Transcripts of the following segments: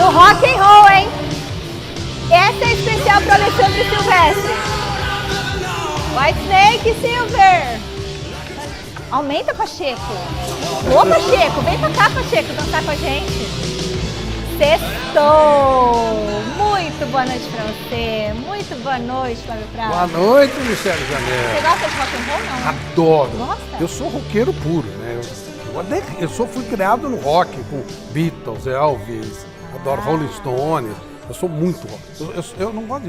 rock and roll, hein? Essa é especial para Alexandre Silvestre. White Snake Silver. Aumenta, Pacheco. Ô, Pacheco, vem pra cá, Pacheco, dançar com a gente. Sextou. Muito boa noite pra você. Muito boa noite, Flávio Prado. Boa noite, Michele Janela. Você gosta de rock and roll, não? Adoro. Gosta? Eu sou roqueiro puro, né? Fui criado no rock, com Beatles, Elvis, adoro Rolling Stones. Eu sou muito rock. Eu não gosto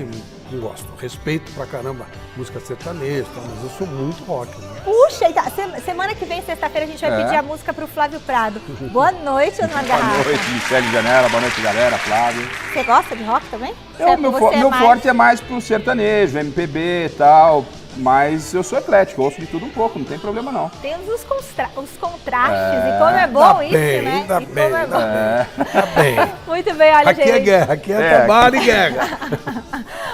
não gosto. Respeito pra caramba música sertaneja, mas eu sou muito rock, né? Puxa, então, semana que vem, sexta-feira, a gente vai pedir a música pro Flávio Prado. Boa noite, Ana Garrafa. Boa noite, Michele Janela. Boa noite, galera. Flávio. Você gosta de rock também? Meu forte é mais pro sertanejo, MPB e tal. Mas eu sou eclético, ouço de tudo um pouco, não tem problema não. Temos os contrastes, e como é bom isso, né? Tá bem. Muito bem, olha, aqui gente. É guerra, aqui é trabalho e guerra.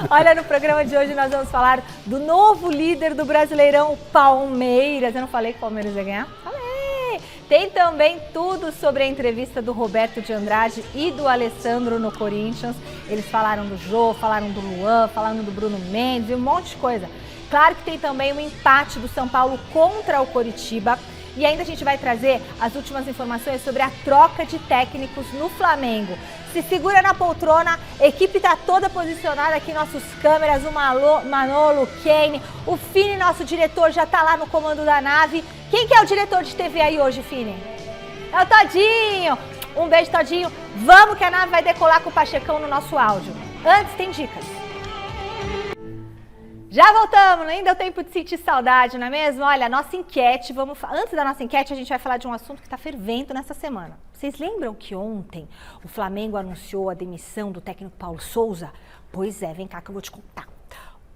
Olha, no programa de hoje nós vamos falar do novo líder do Brasileirão, Palmeiras. Eu não falei que o Palmeiras ia ganhar? Falei! Tem também tudo sobre a entrevista do Roberto de Andrade e do Alessandro no Corinthians. Eles falaram do Jô, falaram do Luan, falaram do Bruno Mendes e um monte de coisa. Claro que tem também o empate do São Paulo contra o Coritiba. E ainda a gente vai trazer as últimas informações sobre a troca de técnicos no Flamengo. Se segura na poltrona, a equipe está toda posicionada aqui, nossos câmeras, o Manolo, o Kane, o Fini, nosso diretor, já está lá no comando da nave. Quem que é o diretor de TV aí hoje, Fini? É o Todinho. Um beijo, Todinho. Vamos que a nave vai decolar com o Pachecão no nosso áudio. Antes tem dicas. Já voltamos, nem deu tempo de sentir saudade, não é mesmo? Olha, a nossa enquete, antes da nossa enquete a gente vai falar de um assunto que está fervendo nessa semana. Vocês lembram que ontem o Flamengo anunciou a demissão do técnico Paulo Souza? Pois é, vem cá que eu vou te contar.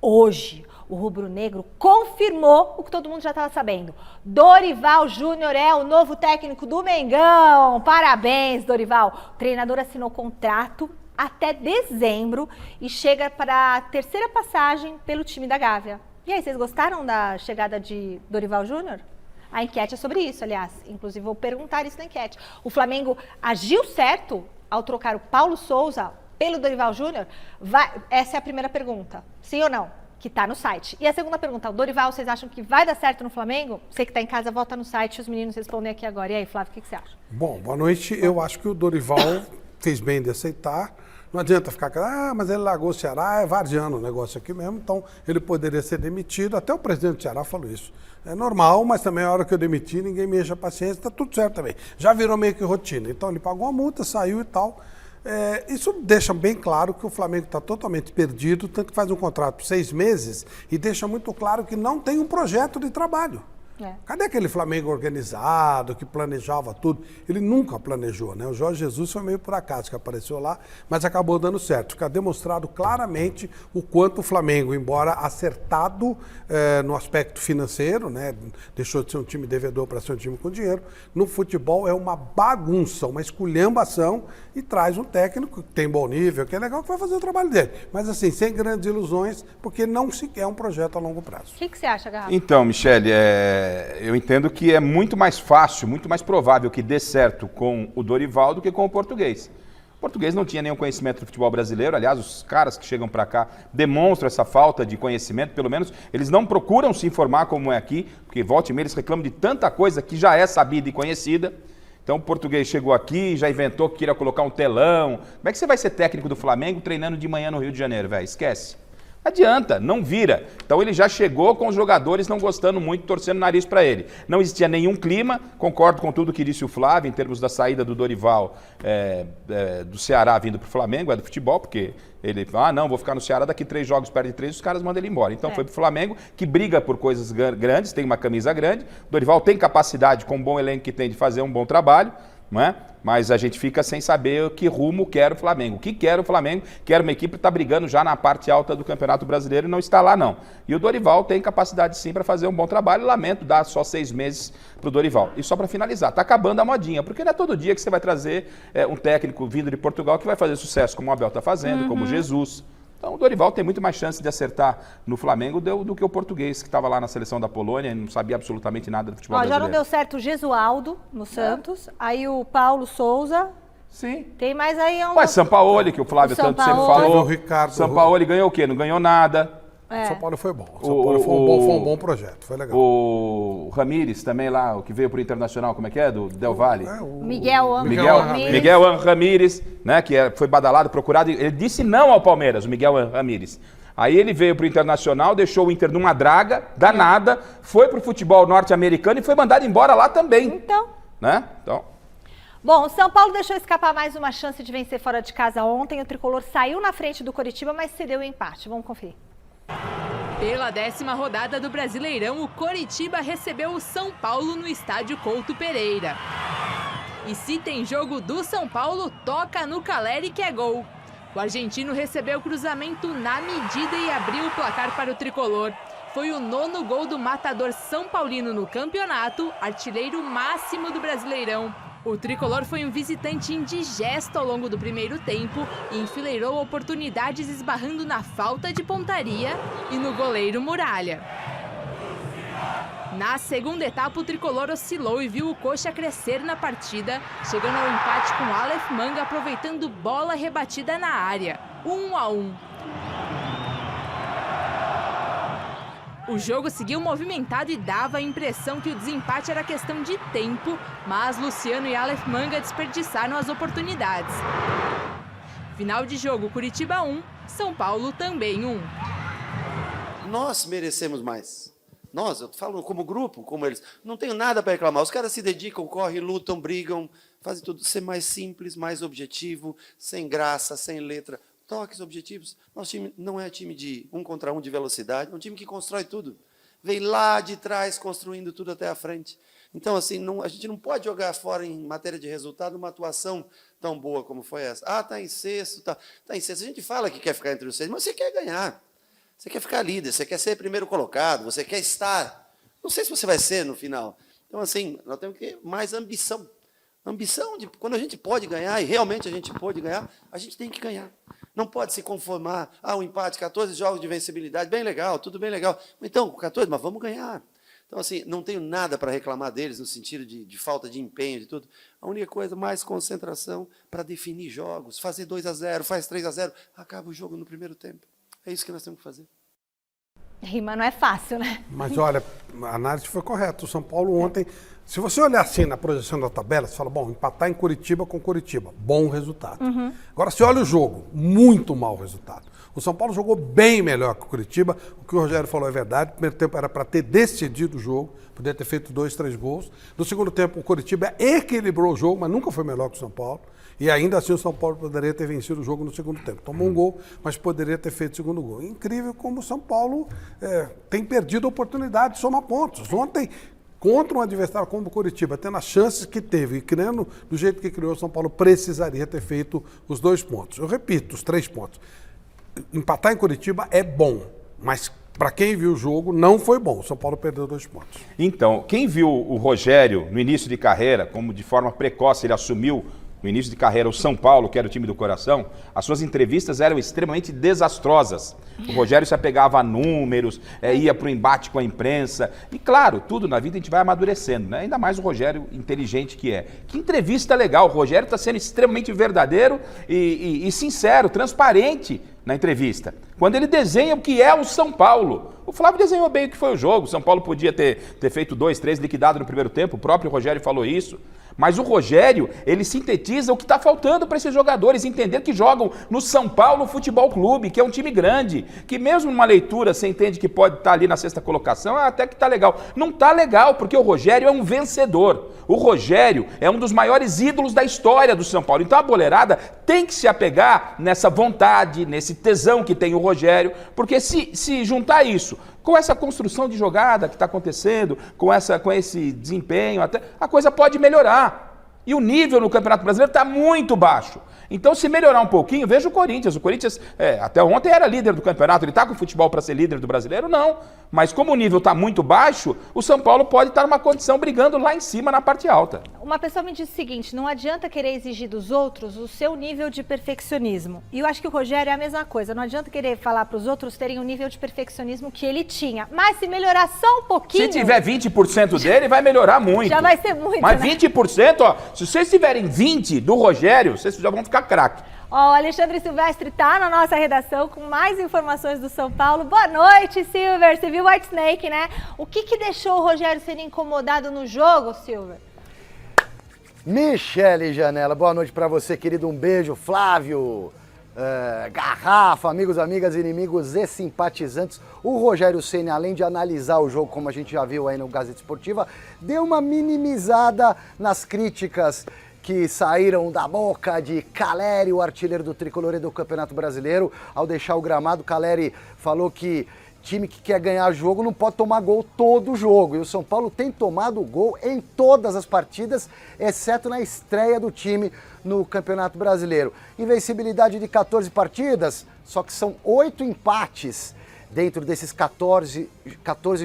Hoje, o rubro-negro confirmou o que todo mundo já estava sabendo. Dorival Júnior é o novo técnico do Mengão. Parabéns, Dorival. O treinador assinou contrato até dezembro e chega para a terceira passagem pelo time da Gávea. E aí, vocês gostaram da chegada de Dorival Júnior? A enquete é sobre isso, aliás. Inclusive, vou perguntar isso na enquete. O Flamengo agiu certo ao trocar o Paulo Souza pelo Dorival Júnior? Essa é a primeira pergunta. Sim ou não? Que está no site. E a segunda pergunta, o Dorival, vocês acham que vai dar certo no Flamengo? Você que está em casa, volta no site e os meninos respondem aqui agora. E aí, Flávio, o que você acha? Bom, boa noite. Eu acho que o Dorival fez bem de aceitar. Não adianta ficar, mas ele largou o Ceará, é varziano o negócio aqui mesmo, então ele poderia ser demitido, até o presidente do Ceará falou isso. É normal, mas também a hora que eu demiti, ninguém me enche a paciência, tá tudo certo também. Já virou meio que rotina, então ele pagou uma multa, saiu e tal. Isso deixa bem claro que o Flamengo está totalmente perdido, tanto que faz um contrato por 6 meses e deixa muito claro que não tem um projeto de trabalho. Cadê aquele Flamengo organizado, que planejava tudo? Ele nunca planejou, né? O Jorge Jesus foi meio por acaso que apareceu lá, mas acabou dando certo. Fica demonstrado claramente o quanto o Flamengo, embora acertado no aspecto financeiro, né? Deixou de ser um time devedor para ser um time com dinheiro, no futebol é uma bagunça, uma esculhambação e traz um técnico que tem bom nível, que é legal, que vai fazer o trabalho dele. Mas assim, sem grandes ilusões, porque não se quer um projeto a longo prazo. O que você acha, Garrafa? Então, Michele, eu entendo que é muito mais fácil, muito mais provável que dê certo com o Dorival do que com o português. O português não tinha nenhum conhecimento do futebol brasileiro, aliás, os caras que chegam para cá demonstram essa falta de conhecimento, pelo menos eles não procuram se informar como é aqui, porque volta e meia eles reclamam de tanta coisa que já é sabida e conhecida. Então o português chegou aqui, já inventou que queria colocar um telão. Como é que você vai ser técnico do Flamengo treinando de manhã no Rio de Janeiro, velho? Esquece. Adianta, não vira. Então ele já chegou com os jogadores não gostando muito, torcendo o nariz para ele. Não existia nenhum clima, concordo com tudo que disse o Flávio, em termos da saída do Dorival do Ceará vindo para o Flamengo, do futebol, porque ele fala, não, vou ficar no Ceará, daqui 3 jogos, perde 3, os caras mandam ele embora. Então foi para o Flamengo, que briga por coisas grandes, tem uma camisa grande, o Dorival tem capacidade, com o bom elenco que tem, de fazer um bom trabalho, não é? Mas a gente fica sem saber que rumo quer o Flamengo. O que quer o Flamengo? Quer uma equipe que está brigando já na parte alta do Campeonato Brasileiro e não está lá, não. E o Dorival tem capacidade sim para fazer um bom trabalho. Lamento dar só 6 meses para o Dorival. E só para finalizar, está acabando a modinha, porque não é todo dia que você vai trazer um técnico vindo de Portugal que vai fazer sucesso, como o Abel está fazendo, como o Jesus. Então o Dorival tem muito mais chance de acertar no Flamengo do que o português, que estava lá na seleção da Polônia e não sabia absolutamente nada do futebol brasileiro. Já não deu certo o Gesualdo no Santos, aí o Paulo Souza Sim. Tem mais aí um... Mas Sampaoli, que o Flávio tanto sempre falou. O Ricardo. Sampaoli ganhou o quê? Não ganhou nada. São Paulo foi bom. São Paulo foi um bom projeto, foi legal. O Ramírez também lá, o que veio pro Internacional, como é que é? Do Del Valle. Miguel Ramírez, né? Que foi badalado, procurado. Ele disse não ao Palmeiras, o Miguel Ramírez. Aí ele veio pro Internacional, deixou o Inter numa draga, danada, foi pro futebol norte-americano e foi mandado embora lá também. Então. Né? Então... Bom, o São Paulo deixou escapar mais uma chance de vencer fora de casa ontem. O tricolor saiu na frente do Coritiba, mas cedeu o empate. Vamos conferir. Pela 10ª rodada do Brasileirão, o Coritiba recebeu o São Paulo no estádio Couto Pereira. E se tem jogo do São Paulo, toca no Caleri que é gol. O argentino recebeu o cruzamento na medida e abriu o placar para o tricolor. Foi o 9º gol do matador São Paulino no campeonato, artilheiro máximo do Brasileirão. O tricolor foi um visitante indigesto ao longo do primeiro tempo e enfileirou oportunidades esbarrando na falta de pontaria e no goleiro Muralha. Na segunda etapa, o tricolor oscilou e viu o Coxa crescer na partida, chegando ao empate com Aleph Manga aproveitando bola rebatida na área, 1-1. O jogo seguiu movimentado e dava a impressão que o desempate era questão de tempo, mas Luciano e Aleph Manga desperdiçaram as oportunidades. Final de jogo, Curitiba 1, São Paulo também 1. Nós merecemos mais. Nós, eu falo como grupo, como eles. Não tenho nada para reclamar. Os caras se dedicam, correm, lutam, brigam, fazem tudo ser mais simples, mais objetivo, sem graça, sem letra. Toques, objetivos. Nosso time não é time de 1 contra 1 de velocidade, é um time que constrói tudo. Vem lá de trás construindo tudo até a frente. Então, assim, a gente não pode jogar fora em matéria de resultado uma atuação tão boa como foi essa. Ah, está em sexto, tá em sexto. A gente fala que quer ficar entre os 6, mas você quer ganhar. Você quer ficar líder, você quer ser primeiro colocado, você quer estar. Não sei se você vai ser no final. Então, assim, nós temos que ter mais ambição. Ambição de quando a gente pode ganhar, e realmente a gente pode ganhar, a gente tem que ganhar. Não pode se conformar, um empate, 14 jogos de vencibilidade, bem legal, tudo bem legal. Então, 14, mas vamos ganhar. Então, assim, não tenho nada para reclamar deles no sentido de falta de empenho, de tudo. A única coisa, mais concentração para definir jogos, fazer 2-0, faz 3-0, acaba o jogo no primeiro tempo. É isso que nós temos que fazer. Rima não é fácil, né? Mas olha, a análise foi correta. O São Paulo ontem, se você olhar assim na projeção da tabela, você fala, bom, empatar em Curitiba com Curitiba, bom resultado. Agora, você olha o jogo, muito mau resultado. O São Paulo jogou bem melhor que o Curitiba. O que o Rogério falou é verdade. No primeiro tempo era para ter decidido o jogo, poderia ter feito 2, 3 gols. No segundo tempo, o Curitiba equilibrou o jogo, mas nunca foi melhor que o São Paulo. E ainda assim o São Paulo poderia ter vencido o jogo no segundo tempo. Tomou um gol, mas poderia ter feito o segundo gol. Incrível como o São Paulo tem perdido a oportunidade de somar pontos. Ontem, contra um adversário como o Curitiba, tendo as chances que teve e criando do jeito que criou, o São Paulo precisaria ter feito os 2 pontos. Eu repito, os 3 pontos. Empatar em Curitiba é bom, mas para quem viu o jogo não foi bom. O São Paulo perdeu 2 pontos. Então, quem viu o Rogério no início de carreira, como de forma precoce ele assumiu no início de carreira o São Paulo, que era o time do coração, as suas entrevistas eram extremamente desastrosas. O Rogério se apegava a números, ia para o embate com a imprensa. E claro, tudo na vida a gente vai amadurecendo, né? Ainda mais o Rogério inteligente que é. Que entrevista legal, o Rogério está sendo extremamente verdadeiro e sincero, transparente na entrevista. Quando ele desenha o que é o São Paulo. O Flávio desenhou bem o que foi o jogo. O São Paulo podia ter feito 2, 3 liquidado no primeiro tempo, o próprio Rogério falou isso. Mas o Rogério, ele sintetiza o que está faltando para esses jogadores entender que jogam no São Paulo Futebol Clube, que é um time grande, que mesmo numa leitura você entende que pode estar ali na 6ª colocação, até que está legal. Não está legal, porque o Rogério é um vencedor. O Rogério é um dos maiores ídolos da história do São Paulo. Então a boleirada tem que se apegar nessa vontade, nesse tesão que tem o Rogério, porque se juntar isso com essa construção de jogada que está acontecendo, com esse desempenho, até a coisa pode melhorar. E o nível no Campeonato Brasileiro está muito baixo. Então, se melhorar um pouquinho, veja o Corinthians. O Corinthians, até ontem, era líder do campeonato. Ele está com o futebol para ser líder do Brasileiro? Não. Mas como o nível está muito baixo, o São Paulo pode estar numa condição brigando lá em cima na parte alta. Uma pessoa me disse o seguinte, não adianta querer exigir dos outros o seu nível de perfeccionismo. E eu acho que o Rogério é a mesma coisa. Não adianta querer falar para os outros terem o nível de perfeccionismo que ele tinha. Mas se melhorar só um pouquinho... Se tiver 20% dele, vai melhorar muito. Já vai ser muito, Mas né? 20%, ó, Se vocês tiverem 20 do Rogério, vocês já vão ficar craque. Ó, o Alexandre Silvestre tá na nossa redação com mais informações do São Paulo. Boa noite, Silver. Você viu o White Snake, né? O que deixou o Rogério ser incomodado no jogo, Silver? Michele Janela, boa noite pra você, querido. Um beijo, Flávio, Garrafa, amigos, amigas, inimigos e simpatizantes. O Rogério Ceni, além de analisar o jogo, como a gente já viu aí no Gazeta Esportiva, deu uma minimizada nas críticas que saíram da boca de Caleri, o artilheiro do Tricolor e do Campeonato Brasileiro. Ao deixar o gramado, Caleri falou que time que quer ganhar jogo não pode tomar gol todo jogo. E o São Paulo tem tomado gol em todas as partidas, exceto na estreia do time no Campeonato Brasileiro. Invencibilidade de 14 partidas, só que são 8 empates dentro desses 14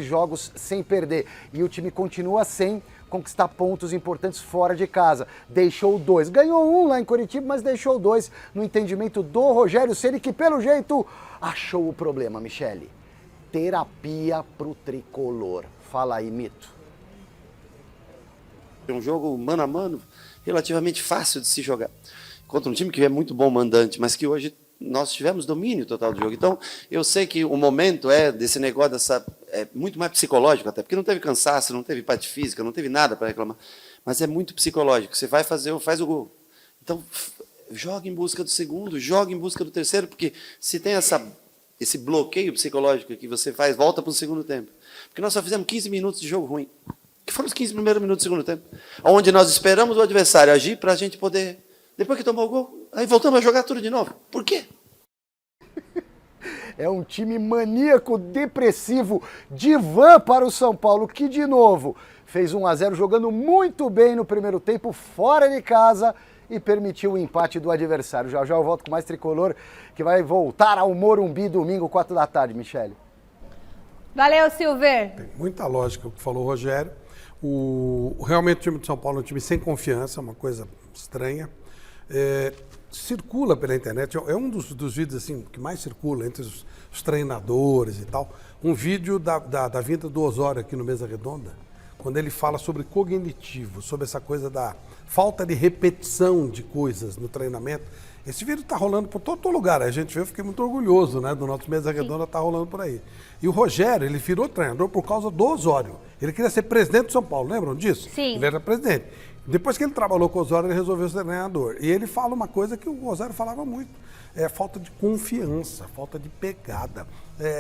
jogos sem perder. E o time continua sem conquistar pontos importantes fora de casa. Deixou 2. Ganhou 1 lá em Curitiba, mas deixou 2 no entendimento do Rogério Ceni, que pelo jeito achou o problema, Michele. Terapia pro Tricolor. Fala aí, Mito. É um jogo mano a mano, relativamente fácil de se jogar. Contra um time que é muito bom mandante, mas que hoje nós tivemos domínio total do jogo. Então, eu sei que o momento desse negócio, é muito mais psicológico até, porque não teve cansaço, não teve parte física, não teve nada para reclamar. Mas é muito psicológico. Você vai faz o gol. Então, joga em busca do segundo, joga em busca do terceiro, porque se tem esse bloqueio psicológico que você faz, volta para o segundo tempo. Porque nós só fizemos 15 minutos de jogo ruim, que foram os 15 primeiros minutos do segundo tempo, onde nós esperamos o adversário agir para a gente poder, depois que tomou o gol, aí voltamos a jogar tudo de novo. Por quê? É um time maníaco, depressivo, divã para o São Paulo, que de novo fez 1-0 jogando muito bem no primeiro tempo, fora de casa, e permitiu o empate do adversário. Já eu volto com mais Tricolor, que vai voltar ao Morumbi domingo, 4 da tarde, Michele. Valeu, Silver. Tem muita lógica o que falou o Rogério. Realmente o time de São Paulo é um time sem confiança, uma coisa estranha. Circula pela internet, é um dos vídeos assim, que mais circula entre os treinadores e tal, um vídeo da vinda do Osório aqui no Mesa Redonda, quando ele fala sobre cognitivo, sobre essa coisa da falta de repetição de coisas no treinamento. Esse vídeo está rolando por todo lugar, a gente viu, eu fiquei muito orgulhoso, né, do nosso Mesa Redonda, está rolando por aí. E o Rogério, ele virou treinador por causa do Osório. Ele queria ser presidente do São Paulo, lembram disso? Sim. Ele era presidente. Depois que ele trabalhou com o Osório, ele resolveu ser treinador. E ele fala uma coisa que o Osório falava muito. É falta de confiança, falta de pegada.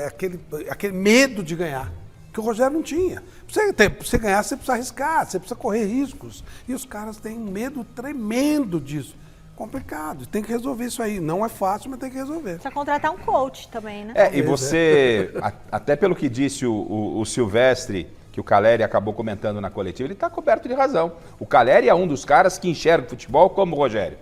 Aquele medo de ganhar, que o Rogério não tinha. Pra você ganhar, você precisa arriscar, você precisa correr riscos. E os caras têm um medo tremendo disso. Complicado, tem que resolver isso aí. Não é fácil, mas tem que resolver. Precisa contratar um coach também, né? E você, até pelo que disse o Silvestre, que o Caleri acabou comentando na coletiva, ele está coberto de razão. O Caleri é um dos caras que enxerga o futebol como o Rogério.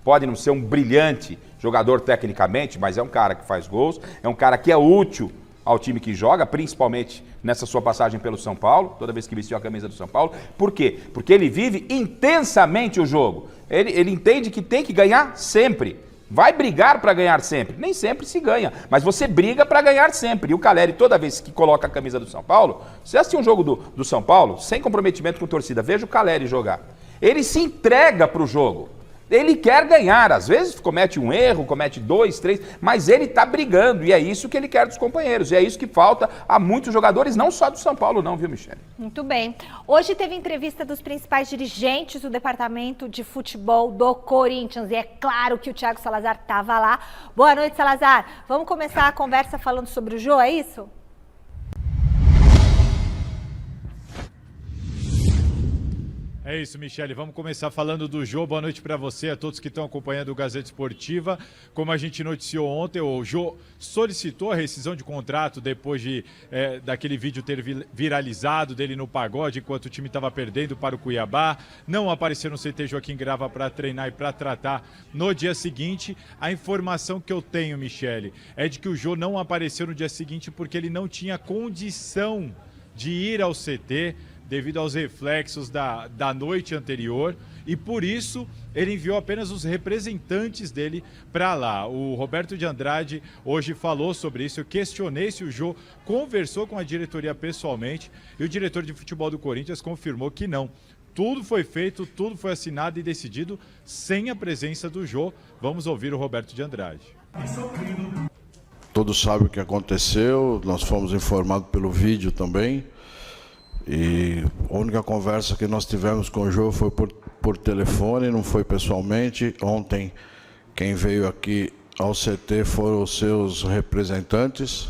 Pode não ser um brilhante jogador tecnicamente, mas é um cara que faz gols, é um cara que é útil ao time que joga, principalmente nessa sua passagem pelo São Paulo, toda vez que vestiu a camisa do São Paulo. Por quê? Porque ele vive intensamente o jogo. Ele entende que tem que ganhar sempre. Vai brigar para ganhar sempre. Nem sempre se ganha, mas você briga para ganhar sempre. E o Caleri, toda vez que coloca a camisa do São Paulo, você assistiu um jogo do São Paulo, sem comprometimento com torcida, veja o Caleri jogar. Ele se entrega para o jogo. Ele quer ganhar, às vezes comete um erro, comete 2, 3, mas ele está brigando, e é isso que ele quer dos companheiros, e é isso que falta a muitos jogadores, não só do São Paulo não, viu, Michele? Muito bem. Hoje teve entrevista dos principais dirigentes do departamento de futebol do Corinthians, e é claro que o Thiago Salazar estava lá. Boa noite, Salazar. Vamos começar a conversa falando sobre o Jô, é isso? É isso, Michele. Vamos começar falando do Jô. Boa noite para você, a todos que estão acompanhando o Gazeta Esportiva. Como a gente noticiou ontem, o Jô solicitou a rescisão de contrato depois daquele vídeo ter viralizado dele no pagode, enquanto o time estava perdendo para o Cuiabá. Não apareceu no CT Joaquim Grava para treinar e para tratar no dia seguinte. A informação que eu tenho, Michele, é de que o Jô não apareceu no dia seguinte porque ele não tinha condição de ir ao CT, devido aos reflexos da noite anterior, e por isso ele enviou apenas os representantes dele para lá. O Roberto de Andrade hoje falou sobre isso. Eu questionei se o Jô conversou com a diretoria pessoalmente, e o diretor de futebol do Corinthians confirmou que não. tudo foi feito, tudo foi assinado e decidido sem a presença do Jô. Vamos ouvir o Roberto de Andrade. Todos sabem o que aconteceu, nós fomos informados pelo vídeo também. E a única conversa que nós tivemos com o Jô foi por telefone, não foi pessoalmente. Ontem, quem veio aqui ao CT foram os seus representantes.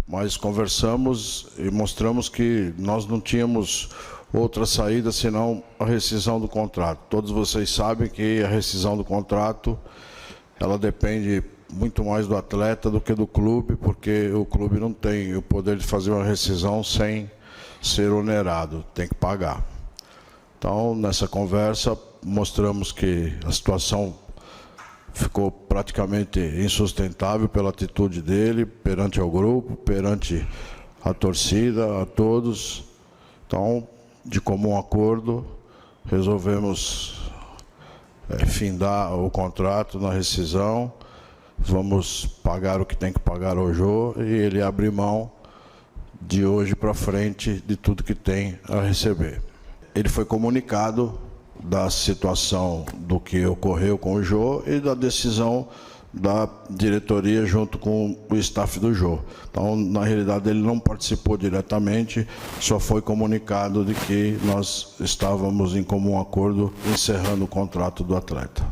Mas conversamos e mostramos que nós não tínhamos outra saída senão a rescisão do contrato. Todos vocês sabem que a rescisão do contrato, ela depende muito mais do atleta do que do clube, porque o clube não tem o poder de fazer uma rescisão sem ser onerado, tem que pagar. Então, nessa conversa, mostramos que a situação ficou praticamente insustentável pela atitude dele perante o grupo, perante a torcida, a todos. Então, de comum acordo, resolvemos findar o contrato na rescisão. Vamos pagar o que tem que pagar ao Jô e ele abre mão de hoje para frente de tudo que tem a receber. Ele foi comunicado da situação do que ocorreu com o Jô e da decisão da diretoria junto com o staff do Jô. Então, na realidade, ele não participou diretamente, só foi comunicado de que nós estávamos em comum acordo encerrando o contrato do atleta.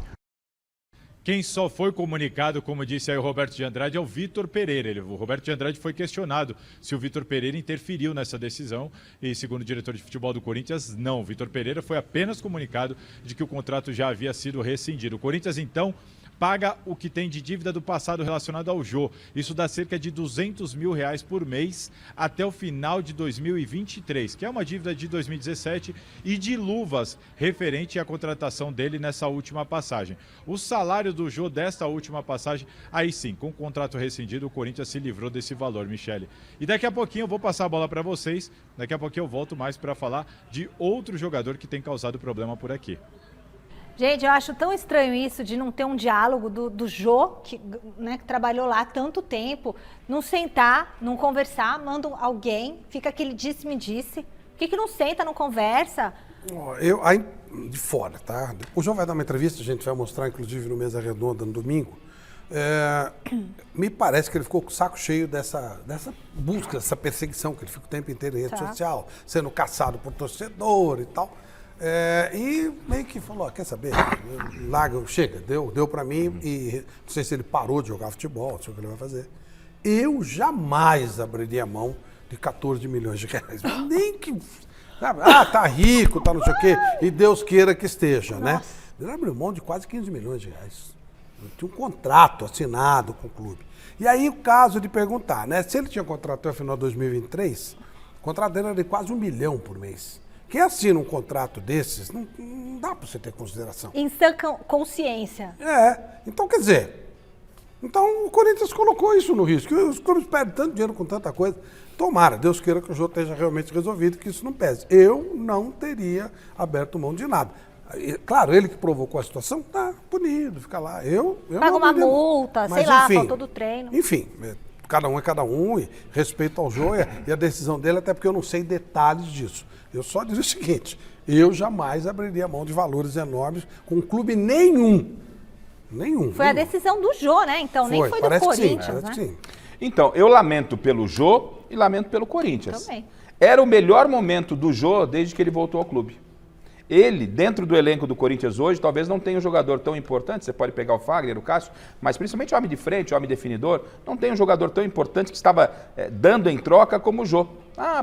Quem só foi comunicado, como disse aí o Roberto de Andrade, é o Vitor Pereira. O Roberto de Andrade foi questionado se o Vitor Pereira interferiu nessa decisão e, segundo o diretor de futebol do Corinthians, não. O Vitor Pereira foi apenas comunicado de que o contrato já havia sido rescindido. O Corinthians, então, paga o que tem de dívida do passado relacionado ao Jô. Isso dá cerca de R$200 mil por mês até o final de 2023, que é uma dívida de 2017 e de luvas referente à contratação dele nessa última passagem. O salário do Jô desta última passagem, aí sim, com o contrato rescindido, o Corinthians se livrou desse valor, Michele. E daqui a pouquinho eu vou passar a bola para vocês, daqui a pouquinho eu volto mais para falar de outro jogador que tem causado problema por aqui. Gente, eu acho tão estranho isso de não ter um diálogo do Jô, que trabalhou lá há tanto tempo, não sentar, não conversar, manda alguém, fica aquele disse-me-disse. Por que não senta, não conversa? Aí, de fora, tá? O João vai dar uma entrevista, a gente vai mostrar, inclusive, no Mesa Redonda, no domingo. Me parece que ele ficou com o saco cheio dessa busca, dessa perseguição, que ele fica o tempo inteiro em rede social, sendo caçado por torcedor e tal. E meio que falou, quer saber, larga, chega, deu pra mim, e não sei se ele parou de jogar futebol, não sei o que ele vai fazer. Eu jamais abriria a mão de 14 milhões de reais, nem que, sabe, tá rico, tá não sei o quê, e Deus queira que esteja, né? Ele abriu mão de quase 15 milhões de reais. Eu tinha um contrato assinado com o clube. E aí o caso de perguntar, né, se ele tinha contrato até o final de 2023, o contrato dele era de quase R$1 milhão por mês. Quem assina um contrato desses, não dá para você ter consideração. Em sã consciência. Então quer dizer, o Corinthians colocou isso no risco. Os clubes perdem tanto dinheiro com tanta coisa. Tomara, Deus queira que o jogo esteja realmente resolvido, que isso não pese. Eu não teria aberto mão de nada. Claro, ele que provocou a situação, tá punido, fica lá. Eu paga uma multa, sei lá, faltou do treino. Enfim, cada um é cada um, e respeito ao Jô e a decisão dele, até porque eu não sei detalhes disso. Eu só digo o seguinte, eu jamais abriria mão de valores enormes com clube nenhum. Foi a decisão do Jô, né? Então, nem foi do Corinthians, né? Sim. Então, eu lamento pelo Jô e lamento pelo Corinthians. Também. Era o melhor momento do Jô desde que ele voltou ao clube. Ele, dentro do elenco do Corinthians hoje, talvez não tenha um jogador tão importante, você pode pegar o Fagner, o Cássio, mas principalmente o homem de frente, o homem definidor, não tem um jogador tão importante que estava dando em troca como o Jô.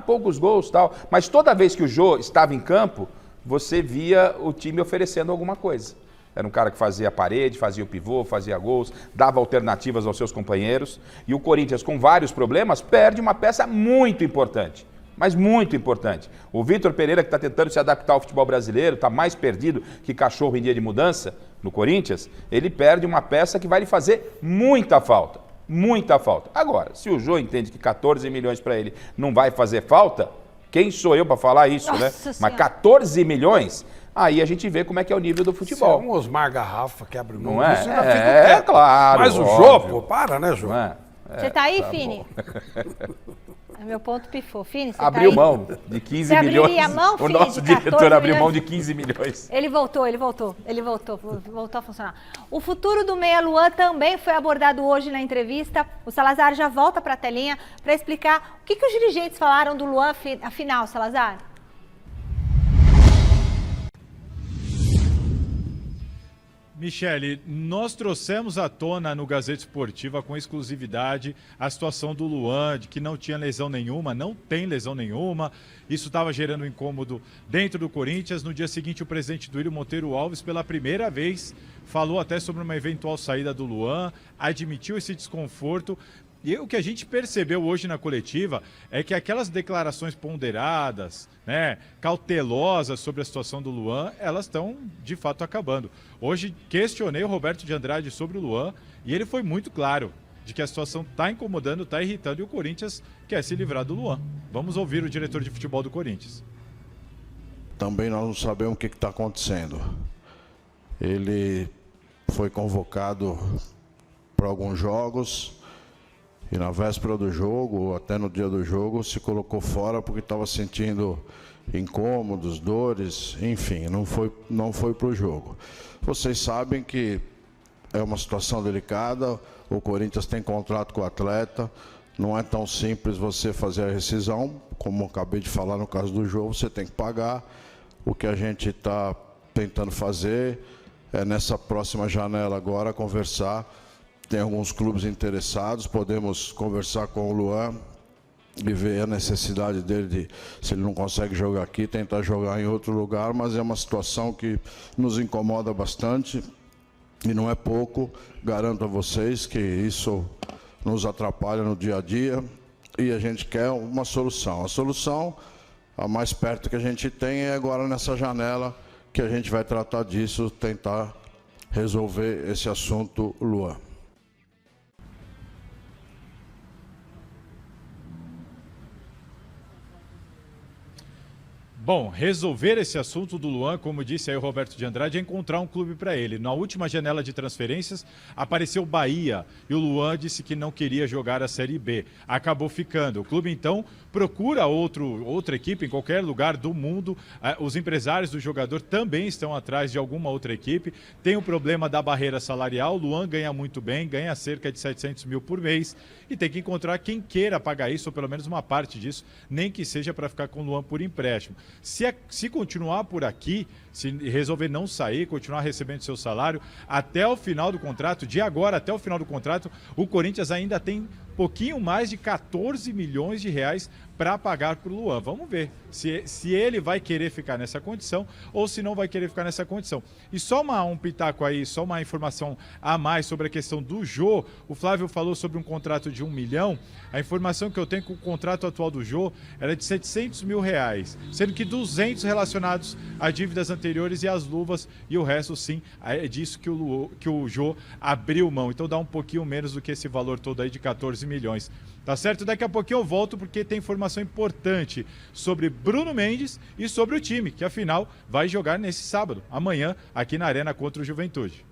Poucos gols e tal, mas toda vez que o Jô estava em campo, você via o time oferecendo alguma coisa. Era um cara que fazia a parede, fazia o pivô, fazia gols, dava alternativas aos seus companheiros, e o Corinthians, com vários problemas, perde uma peça muito importante. Mas muito importante. O Vitor Pereira, que está tentando se adaptar ao futebol brasileiro, está mais perdido que cachorro em dia de mudança no Corinthians, ele perde uma peça que vai lhe fazer muita falta. Muita falta. Agora, se o Jô entende que 14 milhões para ele não vai fazer falta, quem sou eu para falar isso, né? Mas 14 milhões, aí a gente vê como é que é o nível do futebol. Se é um Osmar Garrafa que abre mão não disso, é? Claro. Mas o Jô, pô, para, né, Jô? Você tá aí, Fini? Meu ponto pifou. Fini, você Abriu tá aí? mão de 15 Você milhões. abriria a mão, O Fini, nosso de 14 diretor abriu milhões? mão de 15 milhões. Ele voltou a funcionar. O futuro do meia Luan também foi abordado hoje na entrevista. O Salazar já volta para a telinha para explicar o que os dirigentes falaram do Luan, afinal, Salazar. Michele, nós trouxemos à tona no Gazeta Esportiva com exclusividade a situação do Luan, de que não tinha lesão nenhuma, não tem lesão nenhuma. Isso estava gerando um incômodo dentro do Corinthians. No dia seguinte, o presidente Duílio Monteiro Alves, pela primeira vez, falou até sobre uma eventual saída do Luan, admitiu esse desconforto. E o que a gente percebeu hoje na coletiva é que aquelas declarações ponderadas, né, cautelosas sobre a situação do Luan, elas estão de fato acabando. Hoje questionei o Roberto de Andrade sobre o Luan e ele foi muito claro de que a situação está incomodando, está irritando e o Corinthians quer se livrar do Luan. Vamos ouvir o diretor de futebol do Corinthians. Também nós não sabemos o que está acontecendo. Ele foi convocado para alguns jogos. E na véspera do jogo, ou até no dia do jogo, se colocou fora porque estava sentindo incômodos, dores, enfim, não foi para o jogo. Vocês sabem que é uma situação delicada, o Corinthians tem contrato com o atleta, não é tão simples você fazer a rescisão, como eu acabei de falar no caso do jogo, você tem que pagar. O que a gente está tentando fazer é nessa próxima janela agora conversar. Tem alguns clubes interessados, podemos conversar com o Luan e ver a necessidade dele de, se ele não consegue jogar aqui, tentar jogar em outro lugar, mas é uma situação que nos incomoda bastante e não é pouco. Garanto a vocês que isso nos atrapalha no dia a dia e a gente quer uma solução. A solução, a mais perto que a gente tem é agora nessa janela que a gente vai tratar disso, tentar resolver esse assunto, Luan. Bom, resolver esse assunto do Luan, como disse aí o Roberto de Andrade, é encontrar um clube para ele. Na última janela de transferências, apareceu o Bahia e o Luan disse que não queria jogar a Série B. Acabou ficando. O clube, então, procura outra equipe em qualquer lugar do mundo. Os empresários do jogador também estão atrás de alguma outra equipe. Tem o problema da barreira salarial. O Luan ganha muito bem, ganha cerca de 700 mil por mês e tem que encontrar quem queira pagar isso, ou pelo menos uma parte disso, nem que seja para ficar com o Luan por empréstimo. Se continuar por aqui, se resolver não sair, continuar recebendo seu salário, até o final do contrato, de agora até o final do contrato, o Corinthians ainda tem pouquinho mais de 14 milhões de reais para pagar para o Luan. Vamos ver se ele vai querer ficar nessa condição ou se não vai querer ficar nessa condição. E só um pitaco aí, só uma informação a mais sobre a questão do Jô. O Flávio falou sobre um contrato de 1 milhão. A informação que eu tenho com o contrato atual do Jô era de 700 mil reais, sendo que 200 relacionados a dívidas anteriores e as luvas, e o resto sim, é disso que o Jô abriu mão. Então dá um pouquinho menos do que esse valor todo aí de 14 milhões. Tá certo? Daqui a pouquinho eu volto porque tem informação importante sobre Bruno Mendes e sobre o time, que afinal vai jogar nesse sábado, amanhã, aqui na Arena contra o Juventude.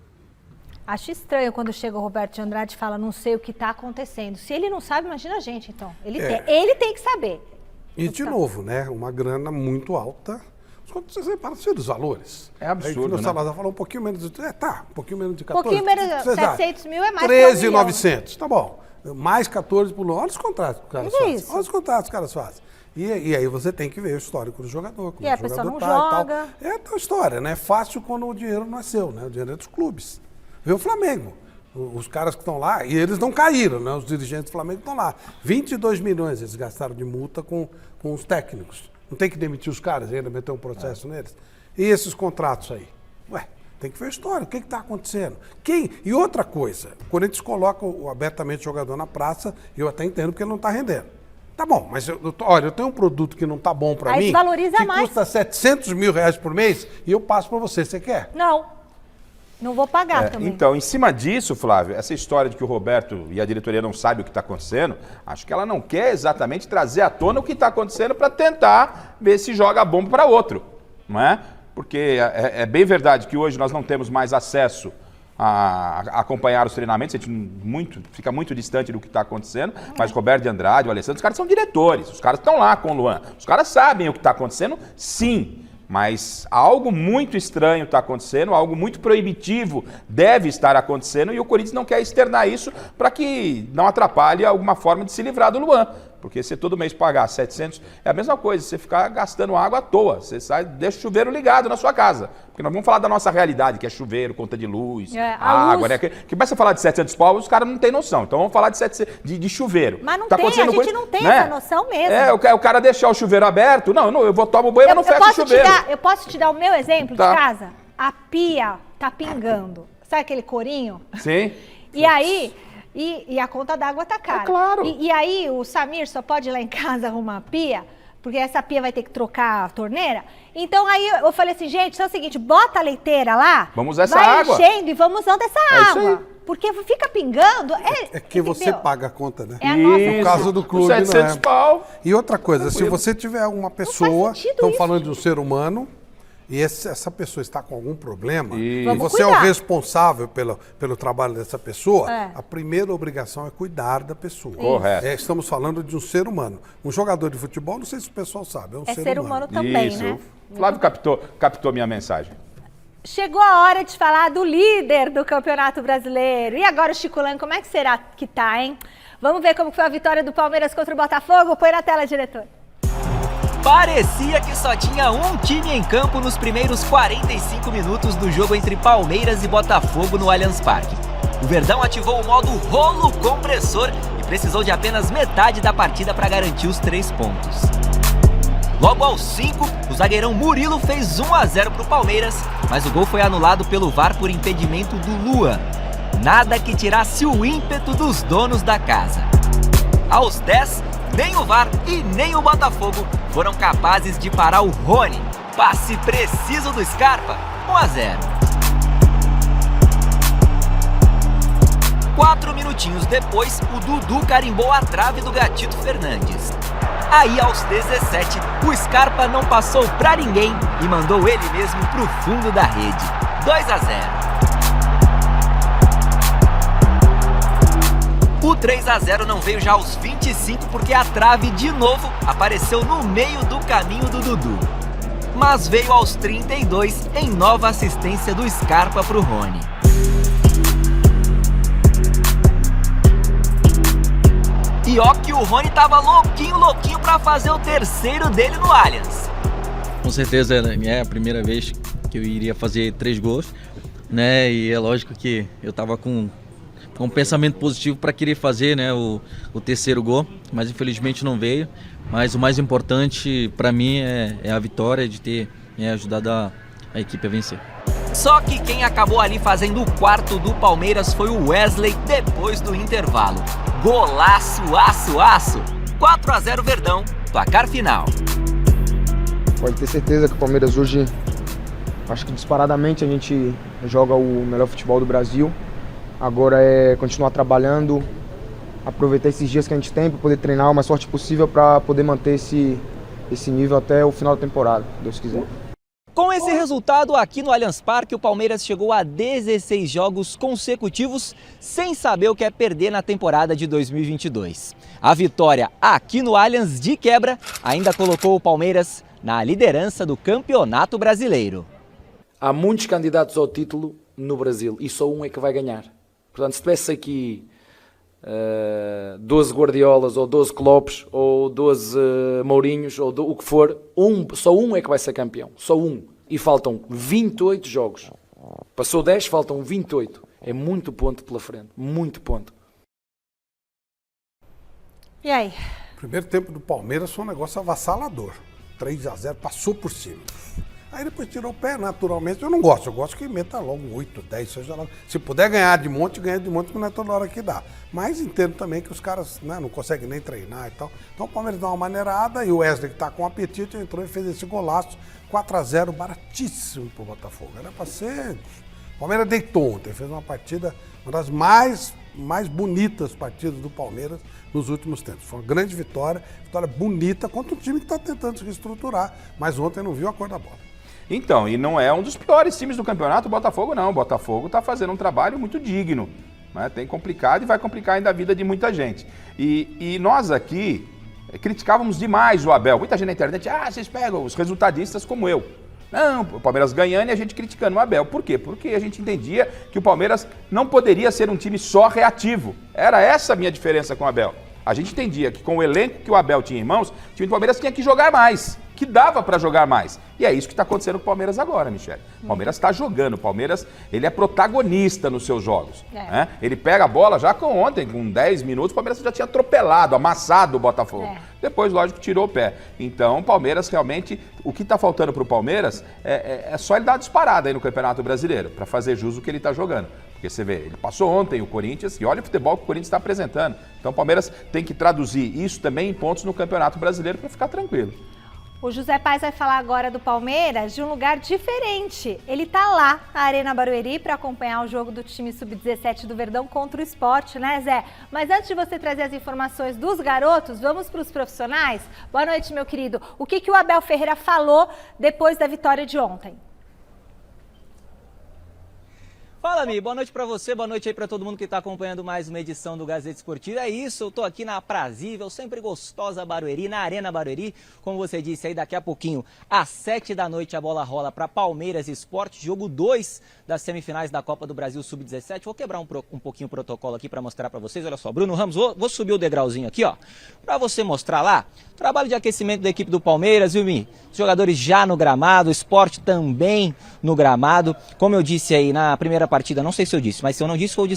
Acho estranho quando chega o Roberto de Andrade e fala, não sei o que está acontecendo. Se ele não sabe, imagina a gente, então. Ele tem que saber. E de novo, né? Uma grana muito alta. Quando você separa os valores. É absurdo, aí, né? Salazar falou um pouquinho menos de... um pouquinho menos de 14. Um pouquinho menos de 700 mil é mais 13.900, tá bom. Mais 14 por Olha os contratos que os caras fazem. Isso. Olha os contratos que os caras fazem. E aí você tem que ver o histórico do jogador. E a pessoa não E joga. tal. É tal história, né? É fácil quando o dinheiro não é seu, né? O dinheiro é dos clubes. Vê o Flamengo. Os caras que estão lá, e eles não caíram, né? Os dirigentes do Flamengo estão lá. 22 milhões eles gastaram de multa com os técnicos. Não tem que demitir os caras e ainda meter um processo neles? E esses contratos aí? Ué, tem que ver a história. O que está acontecendo? E outra coisa, o Corinthians coloca abertamente o jogador na praça, eu até entendo porque ele não está rendendo. Tá bom, mas olha, eu tenho um produto que não tá bom para mim, que mais. custa 700 mil reais por mês, e eu passo para você. Você quer? Não vou pagar também. Então, em cima disso, Flávio, essa história de que o Roberto e a diretoria não sabem o que está acontecendo, acho que ela não quer exatamente trazer à tona o que está acontecendo para tentar ver se joga a bomba para outro, não é? Porque é bem verdade que hoje nós não temos mais acesso acompanhar os treinamentos, a gente fica muito distante do que está acontecendo, mas Roberto de Andrade, o Alessandro, os caras são diretores, os caras estão lá com o Luan, os caras sabem o que está acontecendo, sim. Mas algo muito estranho está acontecendo, algo muito proibitivo deve estar acontecendo e o Corinthians não quer externar isso para que não atrapalhe alguma forma de se livrar do Luan. Porque você todo mês pagar 700 é a mesma coisa, você ficar gastando água à toa. Você deixa o chuveiro ligado na sua casa. Porque nós vamos falar da nossa realidade, que é chuveiro, conta de luz, água, né? Que começa a falar de 700 pau, os caras não têm noção. Então vamos falar de chuveiro. Mas não tá tem, a gente não tem essa noção mesmo. O cara deixar o chuveiro aberto, eu vou tomar o banheiro, mas não fecha o chuveiro. Eu posso te dar o meu exemplo de casa? A pia tá pingando. Sabe aquele corinho? Sim. E aí... E a conta d'água tá cara. É claro. E aí o Samir só pode ir lá em casa arrumar a pia, porque essa pia vai ter que trocar a torneira. Então aí eu falei assim, gente, é o seguinte, bota a leiteira lá, vamos usar essa água. Vai enchendo e vamos usando essa água. Porque fica pingando. É que você paga a conta, né? É a nossa. No caso do clube, 700 pau. E outra coisa, se você tiver uma pessoa, estamos falando de um ser humano, e essa pessoa está com algum problema, e você é o responsável pelo trabalho dessa pessoa, a primeira obrigação é cuidar da pessoa. Correto. Estamos falando de um ser humano. Um jogador de futebol, não sei se o pessoal sabe, é um ser humano. Também, né? O Flávio captou minha mensagem. Chegou a hora de falar do líder do Campeonato Brasileiro. E agora o Chico Lang, como é que será que tá, hein? Vamos ver como foi a vitória do Palmeiras contra o Botafogo? Põe na tela, diretor. Parecia que só tinha um time em campo nos primeiros 45 minutos do jogo entre Palmeiras e Botafogo no Allianz Parque. O Verdão ativou o modo rolo compressor e precisou de apenas metade da partida para garantir os 3 pontos. Logo aos 5, o zagueirão Murilo fez 1-0 para o Palmeiras, mas o gol foi anulado pelo VAR por impedimento do Luan. Nada que tirasse o ímpeto dos donos da casa. Aos 10, nem o VAR e nem o Botafogo foram capazes de parar o Rony. Passe preciso do Scarpa, 1-0. 4 minutinhos depois, o Dudu carimbou a trave do Gatito Fernandes. Aí, aos 17, o Scarpa não passou pra ninguém e mandou ele mesmo pro fundo da rede. 2-0. O 3-0 não veio já aos 25 porque a trave de novo apareceu no meio do caminho do Dudu. Mas veio aos 32 em nova assistência do Scarpa pro Rony. E ó que o Rony tava louquinho pra fazer o terceiro dele no Allianz. Com certeza é a primeira vez que eu iria fazer 3 gols, né? E é lógico que eu tava com um pensamento positivo para querer fazer, né, o terceiro gol, mas infelizmente não veio. Mas o mais importante para mim é a vitória, de ter ajudado a equipe a vencer. Só que quem acabou ali fazendo o quarto do Palmeiras foi o Wesley depois do intervalo. Golaço, aço! 4-0 Verdão, placar final. Pode ter certeza que o Palmeiras hoje, acho que disparadamente a gente joga o melhor futebol do Brasil. Agora é continuar trabalhando, aproveitar esses dias que a gente tem para poder treinar o mais forte possível para poder manter esse nível até o final da temporada, se Deus quiser. Com esse resultado aqui no Allianz Parque, o Palmeiras chegou a 16 jogos consecutivos sem saber o que é perder na temporada de 2022. A vitória aqui no Allianz de quebra ainda colocou o Palmeiras na liderança do Campeonato Brasileiro. Há muitos candidatos ao título no Brasil e só um é que vai ganhar. Portanto, se tivesse aqui 12 Guardiolas, ou 12 Kloppes, ou 12 Mourinhos, ou o que for, só um é que vai ser campeão. Só um. E faltam 28 jogos. Passou 10, faltam 28. É muito ponto pela frente. Muito ponto. E aí? Primeiro tempo do Palmeiras foi um negócio avassalador. 3-0, passou por cima. Aí depois tirou o pé, naturalmente. Eu não gosto, eu gosto que meta logo 8, 10, seja lá. Se puder ganhar de monte, ganha de monte, porque não é toda hora que dá. Mas entendo também que os caras, né, não conseguem nem treinar e tal. Então o Palmeiras dá uma maneirada e o Wesley, que tá com apetite, entrou e fez esse golaço. 4-0, baratíssimo pro Botafogo. Era pra ser... O Palmeiras deitou ontem, fez uma partida, uma das mais bonitas partidas do Palmeiras nos últimos tempos. Foi uma grande vitória bonita contra um time que está tentando se reestruturar, mas ontem não viu a cor da bola. Então, e não é um dos piores times do campeonato, o Botafogo não. O Botafogo está fazendo um trabalho muito digno. Né? Tem complicado e vai complicar ainda a vida de muita gente. E nós aqui criticávamos demais o Abel. Muita gente na internet, vocês pegam os resultadistas como eu. Não, o Palmeiras ganhando e a gente criticando o Abel. Por quê? Porque a gente entendia que o Palmeiras não poderia ser um time só reativo. Era essa a minha diferença com o Abel. A gente entendia que com o elenco que o Abel tinha em mãos, o time do Palmeiras tinha que jogar mais, que dava para jogar mais. E é isso que está acontecendo com o Palmeiras agora, Michele. O Palmeiras está jogando, o Palmeiras ele é protagonista nos seus jogos. Né? Ele pega a bola já ontem, com 10 minutos, o Palmeiras já tinha atropelado, amassado o Botafogo. Depois, lógico, tirou o pé. Então, o Palmeiras realmente, o que está faltando para o Palmeiras é só ele dar uma disparada aí no Campeonato Brasileiro, para fazer jus o que ele está jogando. Porque você vê, ele passou ontem o Corinthians e olha o futebol que o Corinthians está apresentando. Então o Palmeiras tem que traduzir isso também em pontos no Campeonato Brasileiro para ficar tranquilo. O José Paes vai falar agora do Palmeiras de um lugar diferente. Ele tá lá na Arena Barueri para acompanhar o jogo do time Sub-17 do Verdão contra o Sport, né, Zé? Mas antes de você trazer as informações dos garotos, vamos para os profissionais? Boa noite, meu querido. O que o Abel Ferreira falou depois da vitória de ontem? Fala, Mi, boa noite pra você, boa noite aí pra todo mundo que tá acompanhando mais uma edição do Gazeta Esportiva. É isso, eu tô aqui na aprazível, sempre gostosa Barueri, na Arena Barueri. Como você disse aí, daqui a pouquinho, às 7 da noite, a bola rola pra Palmeiras e Sport, jogo 2 das semifinais da Copa do Brasil Sub-17. Vou quebrar um pouquinho o protocolo aqui pra mostrar pra vocês. Olha só, Bruno Ramos, vou subir o degrauzinho aqui, ó, pra você mostrar lá. Trabalho de aquecimento da equipe do Palmeiras, viu, Mi? Os jogadores já no gramado, o Sport também no gramado. Como eu disse aí na primeira partida, não sei se eu disse, mas se eu não disse, vou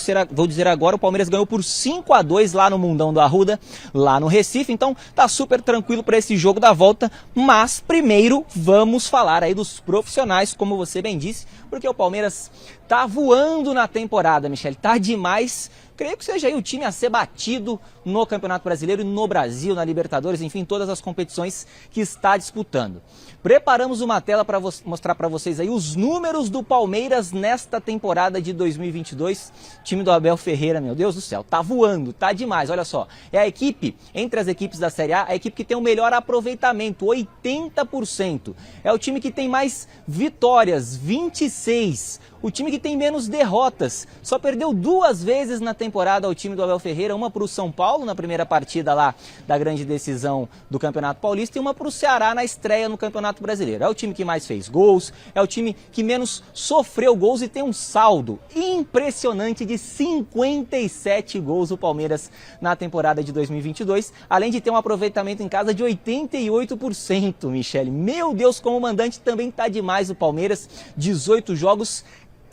dizer agora, o Palmeiras ganhou por 5-2 lá no Mundão do Arruda, lá no Recife, então tá super tranquilo para esse jogo da volta, mas primeiro vamos falar aí dos profissionais, como você bem disse, porque o Palmeiras tá voando na temporada, Michele, tá demais. Creio que seja aí o time a ser batido no Campeonato Brasileiro e no Brasil, na Libertadores, enfim, todas as competições que está disputando. Preparamos uma tela para mostrar para vocês aí os números do Palmeiras nesta temporada de 2022. Time do Abel Ferreira, meu Deus do céu, tá voando, tá demais, olha só. É a equipe, entre as equipes da Série A, a equipe que tem o melhor aproveitamento, 80%. É o time que tem mais vitórias, 26%. O time que tem menos derrotas, só perdeu 2 vezes na temporada ao time do Abel Ferreira, uma para o São Paulo na primeira partida lá da grande decisão do Campeonato Paulista e uma para o Ceará na estreia no Campeonato Brasileiro. É o time que mais fez gols, é o time que menos sofreu gols e tem um saldo impressionante de 57 gols o Palmeiras na temporada de 2022, além de ter um aproveitamento em casa de 88%, Michele. Meu Deus, como mandante também tá demais o Palmeiras, 18 jogos,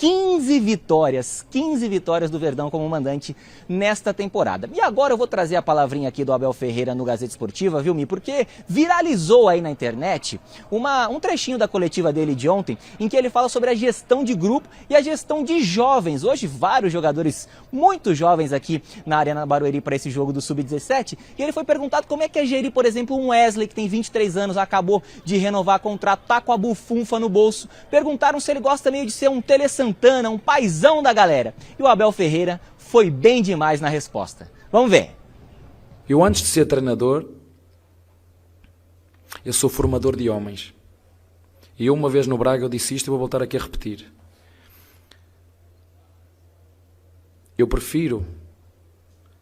15 vitórias do Verdão como mandante nesta temporada. E agora eu vou trazer a palavrinha aqui do Abel Ferreira no Gazeta Esportiva, viu, Mi? Porque viralizou aí na internet um trechinho da coletiva dele de ontem, em que ele fala sobre a gestão de grupo e a gestão de jovens. Hoje, vários jogadores muito jovens aqui na Arena Barueri para esse jogo do Sub-17. E ele foi perguntado como é que é gerir, por exemplo, um Wesley, que tem 23 anos, acabou de renovar contrato, tá com a bufunfa no bolso. Perguntaram se ele gosta meio de ser um Tele Santana, um paizão da galera. E o Abel Ferreira foi bem demais na resposta. Vamos ver. Eu, antes de ser treinador, eu sou formador de homens. E eu, uma vez no Braga, eu disse isto e vou voltar aqui a repetir. Eu prefiro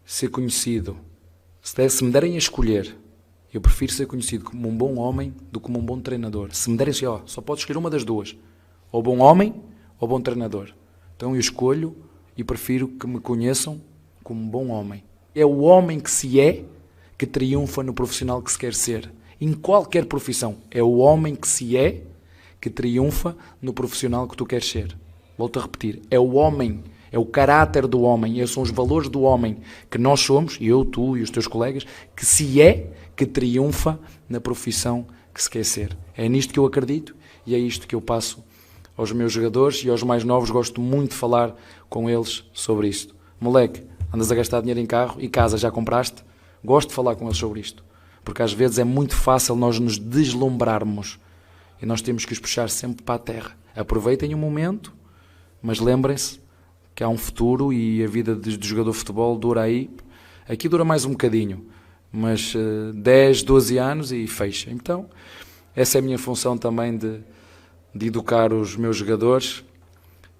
ser conhecido, se me derem a escolher, eu prefiro ser conhecido como um bom homem do que como um bom treinador. Se me derem assim, só pode escolher uma das duas. Ou bom homem ou bom treinador. Então eu escolho e prefiro que me conheçam como um bom homem. É o homem que se é que triunfa no profissional que se quer ser. Em qualquer profissão. É o homem que se é que triunfa no profissional que tu queres ser. Volto a repetir. É o homem, é o caráter do homem, esses são os valores do homem que nós somos, eu, tu e os teus colegas, que se é que triunfa na profissão que se quer ser. É nisto que eu acredito e é isto que eu passo aos meus jogadores e aos mais novos. Gosto muito de falar com eles sobre isto. Moleque, andas a gastar dinheiro em carro e casa já compraste? Gosto de falar com eles sobre isto, porque às vezes é muito fácil nós nos deslumbrarmos e nós temos que os puxar sempre para a terra. Aproveitem o momento, mas lembrem-se que há um futuro e a vida do jogador de futebol dura aí. Aqui dura mais um bocadinho, mas 10, 12 anos e fecha. Então, essa é a minha função também de de educar os meus jogadores,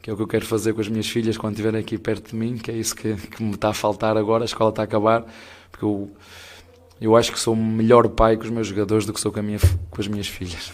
que é o que eu quero fazer com as minhas filhas quando estiverem aqui perto de mim, que é isso que me está a faltar agora, a escola está a acabar, porque eu acho que sou melhor pai com os meus jogadores do que sou com as minhas filhas.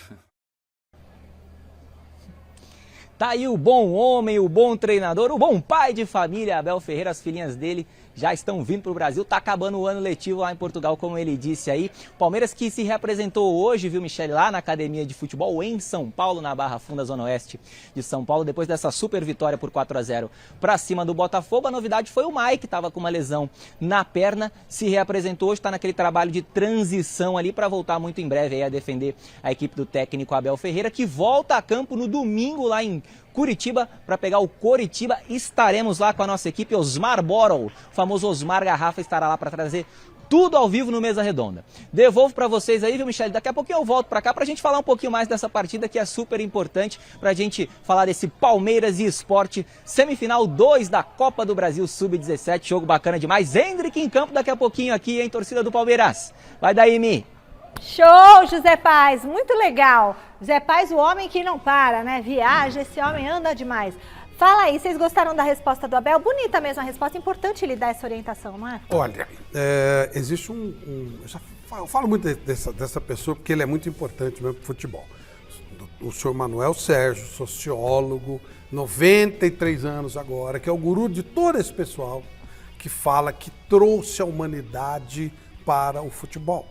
Tá aí o bom homem, o bom treinador, o bom pai de família, Abel Ferreira. As filhinhas dele já estão vindo para o Brasil. Tá acabando o ano letivo lá em Portugal, como ele disse aí. Palmeiras que se reapresentou hoje, viu, Michele, lá na academia de futebol em São Paulo, na Barra Funda, Zona Oeste de São Paulo, depois dessa super vitória por 4-0 para cima do Botafogo. A novidade foi o Mike, que estava com uma lesão na perna, se reapresentou hoje, está naquele trabalho de transição ali para voltar muito em breve aí a defender a equipe do técnico Abel Ferreira, que volta a campo no domingo lá em Curitiba para pegar o Coritiba. Estaremos lá com a nossa equipe. Osmar Borol, o famoso Osmar Garrafa, estará lá para trazer tudo ao vivo no Mesa Redonda. Devolvo para vocês aí, viu, Michele? Daqui a pouquinho eu volto para cá para a gente falar um pouquinho mais dessa partida que é super importante, para a gente falar desse Palmeiras e Sport, semifinal 2 da Copa do Brasil Sub-17. Jogo bacana demais. Hendrick em campo daqui a pouquinho aqui, hein, torcida do Palmeiras. Vai daí, Mi. Show, José Paz, muito legal. José Paz, o homem que não para, né? Viaja, esse homem anda demais. Fala aí, vocês gostaram da resposta do Abel? Bonita mesmo a resposta, importante ele dar essa orientação, não é? Olha, existe eu falo muito dessa pessoa porque ele é muito importante mesmo para o futebol. O senhor Manuel Sérgio, sociólogo, 93 anos agora, que é o guru de todo esse pessoal que fala que trouxe a humanidade para o futebol.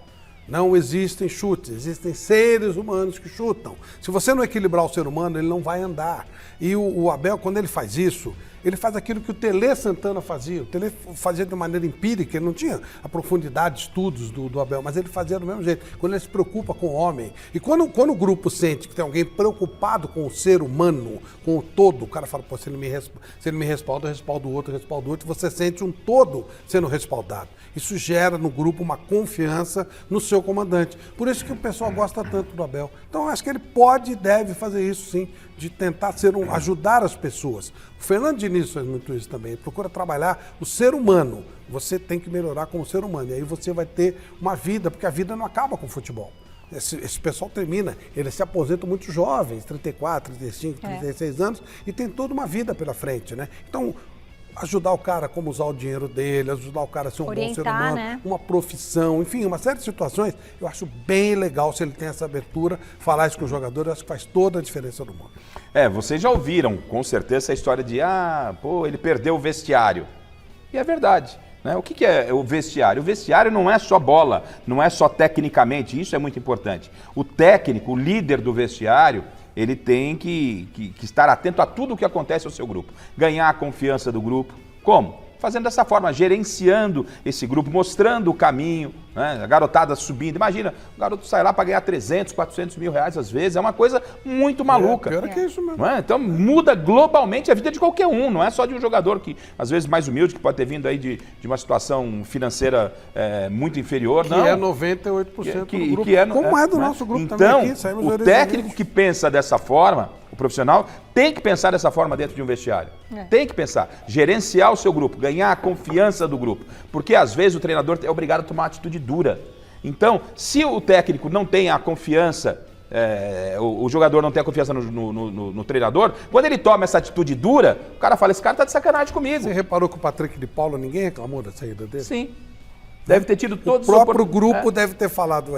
Não existem chutes, existem seres humanos que chutam. Se você não equilibrar o ser humano, ele não vai andar. E o Abel, quando ele faz isso, ele faz aquilo que o Tele Santana fazia. O Tele fazia de maneira empírica, ele não tinha a profundidade de estudos do Abel, mas ele fazia do mesmo jeito, quando ele se preocupa com o homem. E quando o grupo sente que tem alguém preocupado com o ser humano, com o todo, o cara fala, pô, se ele me respalda, eu respaldo o outro, e você sente um todo sendo respaldado. Isso gera no grupo uma confiança no seu comandante. Por isso que o pessoal gosta tanto do Abel. Então, eu acho que ele pode e deve fazer isso, sim, de tentar ajudar as pessoas. O Fernando Diniz faz muito isso também. Ele procura trabalhar o ser humano. Você tem que melhorar como ser humano. E aí você vai ter uma vida, porque a vida não acaba com o futebol. Esse pessoal termina, eles se aposentam muito jovens, 34, 35, 36 anos, e tem toda uma vida pela frente, né? Então, ajudar o cara como usar o dinheiro dele, ajudar o cara a ser um bom ser humano, né? Uma profissão, enfim, uma série de situações. Eu acho bem legal se ele tem essa abertura, falar isso com o jogador, eu acho que faz toda a diferença do mundo. Vocês já ouviram, com certeza, essa história de, ele perdeu o vestiário. E é verdade. Né? O que é o vestiário? O vestiário não é só bola, não é só tecnicamente, isso é muito importante. O técnico, o líder do vestiário, ele tem que estar atento a tudo o que acontece ao seu grupo. Ganhar a confiança do grupo. Como? Fazendo dessa forma, gerenciando esse grupo, mostrando o caminho, né? A garotada subindo. Imagina, o garoto sai lá para ganhar 300, 400 mil reais às vezes. É uma coisa muito maluca. Pior que isso mesmo. Não é? Então muda globalmente a vida de qualquer um. Não é só de um jogador que, às vezes, mais humilde, que pode ter vindo aí de uma situação financeira muito inferior. Que é 98% do grupo. Como é do nosso grupo então, também aqui. Saímos o técnico que pensa dessa forma, o profissional, tem que pensar dessa forma dentro de um vestiário. Tem que pensar. Gerenciar o seu grupo, ganhar a confiança do grupo. Porque, às vezes, o treinador é obrigado a tomar uma atitude dura. Então, se o técnico não tem a confiança, o jogador não tem a confiança no treinador, quando ele toma essa atitude dura, o cara fala, esse cara tá de sacanagem comigo. Você reparou que o Patrick de Paula, ninguém reclamou da saída dele? Sim. Deve ter tido todos o próprio grupo deve ter falado,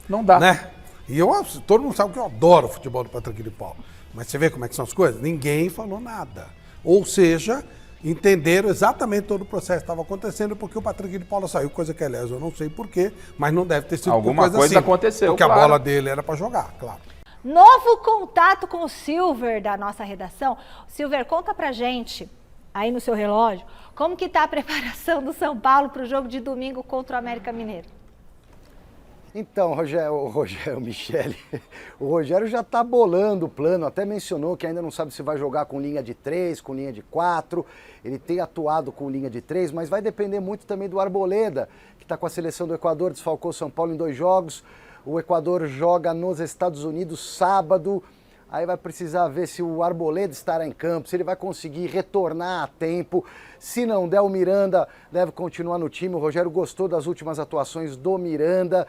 não dá. Né? E todo mundo sabe que eu adoro o futebol do Patrick de Paula. Mas você vê como é que são as coisas? Ninguém falou nada. Ou seja, entenderam exatamente todo o processo que estava acontecendo porque o Patrick de Paula saiu, coisa que, aliás, eu não sei porquê, mas não deve ter sido alguma coisa assim, aconteceu, porque a bola dele era para jogar, claro. Novo contato com o Silver da nossa redação. Silver, conta pra gente, aí no seu relógio, como que tá a preparação do São Paulo para o jogo de domingo contra o América Mineiro? Então, Michele, o Rogério já está bolando o plano, até mencionou que ainda não sabe se vai jogar com linha de 3, com linha de 4, ele tem atuado com linha de 3, mas vai depender muito também do Arboleda, que está com a seleção do Equador, desfalcou São Paulo em 2 jogos, o Equador joga nos Estados Unidos sábado, aí vai precisar ver se o Arboleda estará em campo, se ele vai conseguir retornar a tempo. Se não der, o Miranda deve continuar no time. O Rogério gostou das últimas atuações do Miranda.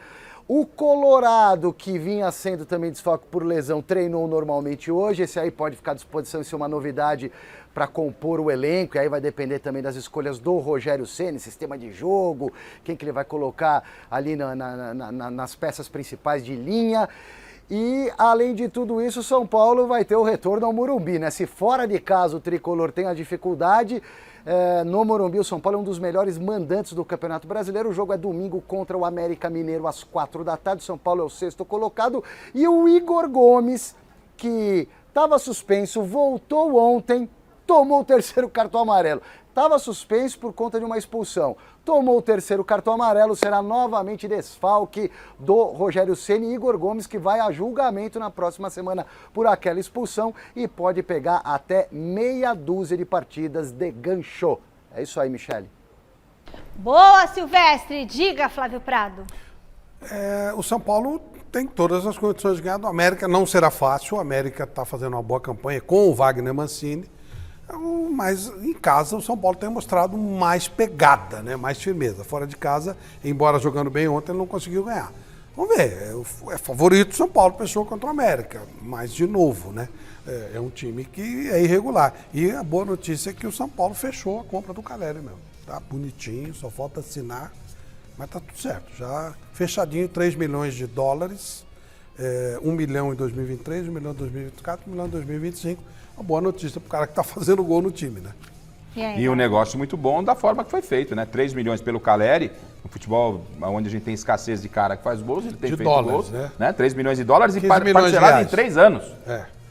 O Colorado, que vinha sendo também desfalque por lesão, treinou normalmente hoje. Esse aí pode ficar à disposição, isso é uma novidade para compor o elenco, e aí vai depender também das escolhas do Rogério Ceni, sistema de jogo, quem que ele vai colocar ali nas peças principais de linha. E, além de tudo isso, o São Paulo vai ter o retorno ao Morumbi, né? Se fora de casa o Tricolor tem a dificuldade, no Morumbi o São Paulo é um dos melhores mandantes do Campeonato Brasileiro. O jogo é domingo contra o América Mineiro às 4 da tarde. O São Paulo é o 6º colocado. E o Igor Gomes, que estava suspenso, voltou ontem, tomou o 3º cartão amarelo. Estava suspenso por conta de uma expulsão. Tomou o 3º cartão amarelo, será novamente desfalque do Rogério Ceni. Igor Gomes, que vai a julgamento na próxima semana por aquela expulsão e pode pegar até meia dúzia de partidas de gancho. É isso aí, Michele. Boa, Silvestre. Diga, Flávio Prado. O São Paulo tem todas as condições de ganhar do América. Não será fácil. O América está fazendo uma boa campanha com o Wagner Mancini. Mas em casa o São Paulo tem mostrado mais pegada, né? Mais firmeza. Fora de casa, embora jogando bem ontem, ele não conseguiu ganhar. Vamos ver, é favorito o São Paulo, fechou contra o América, mas de novo, né? É um time que é irregular. E a boa notícia é que o São Paulo fechou a compra do Caleri mesmo. Tá bonitinho, só falta assinar, mas tá tudo certo. Já fechadinho, 3 milhões de dólares, 1 milhão em 2023, 1 milhão em 2024, 1 milhão em 2025. Uma boa notícia pro cara que tá fazendo gol no time, né? E um negócio muito bom da forma que foi feito, né? 3 milhões pelo Caleri, no futebol onde a gente tem escassez de cara que faz gols, ele tem feito dólares, gols, né? 3 milhões de dólares e milhões parcelado em 3 anos.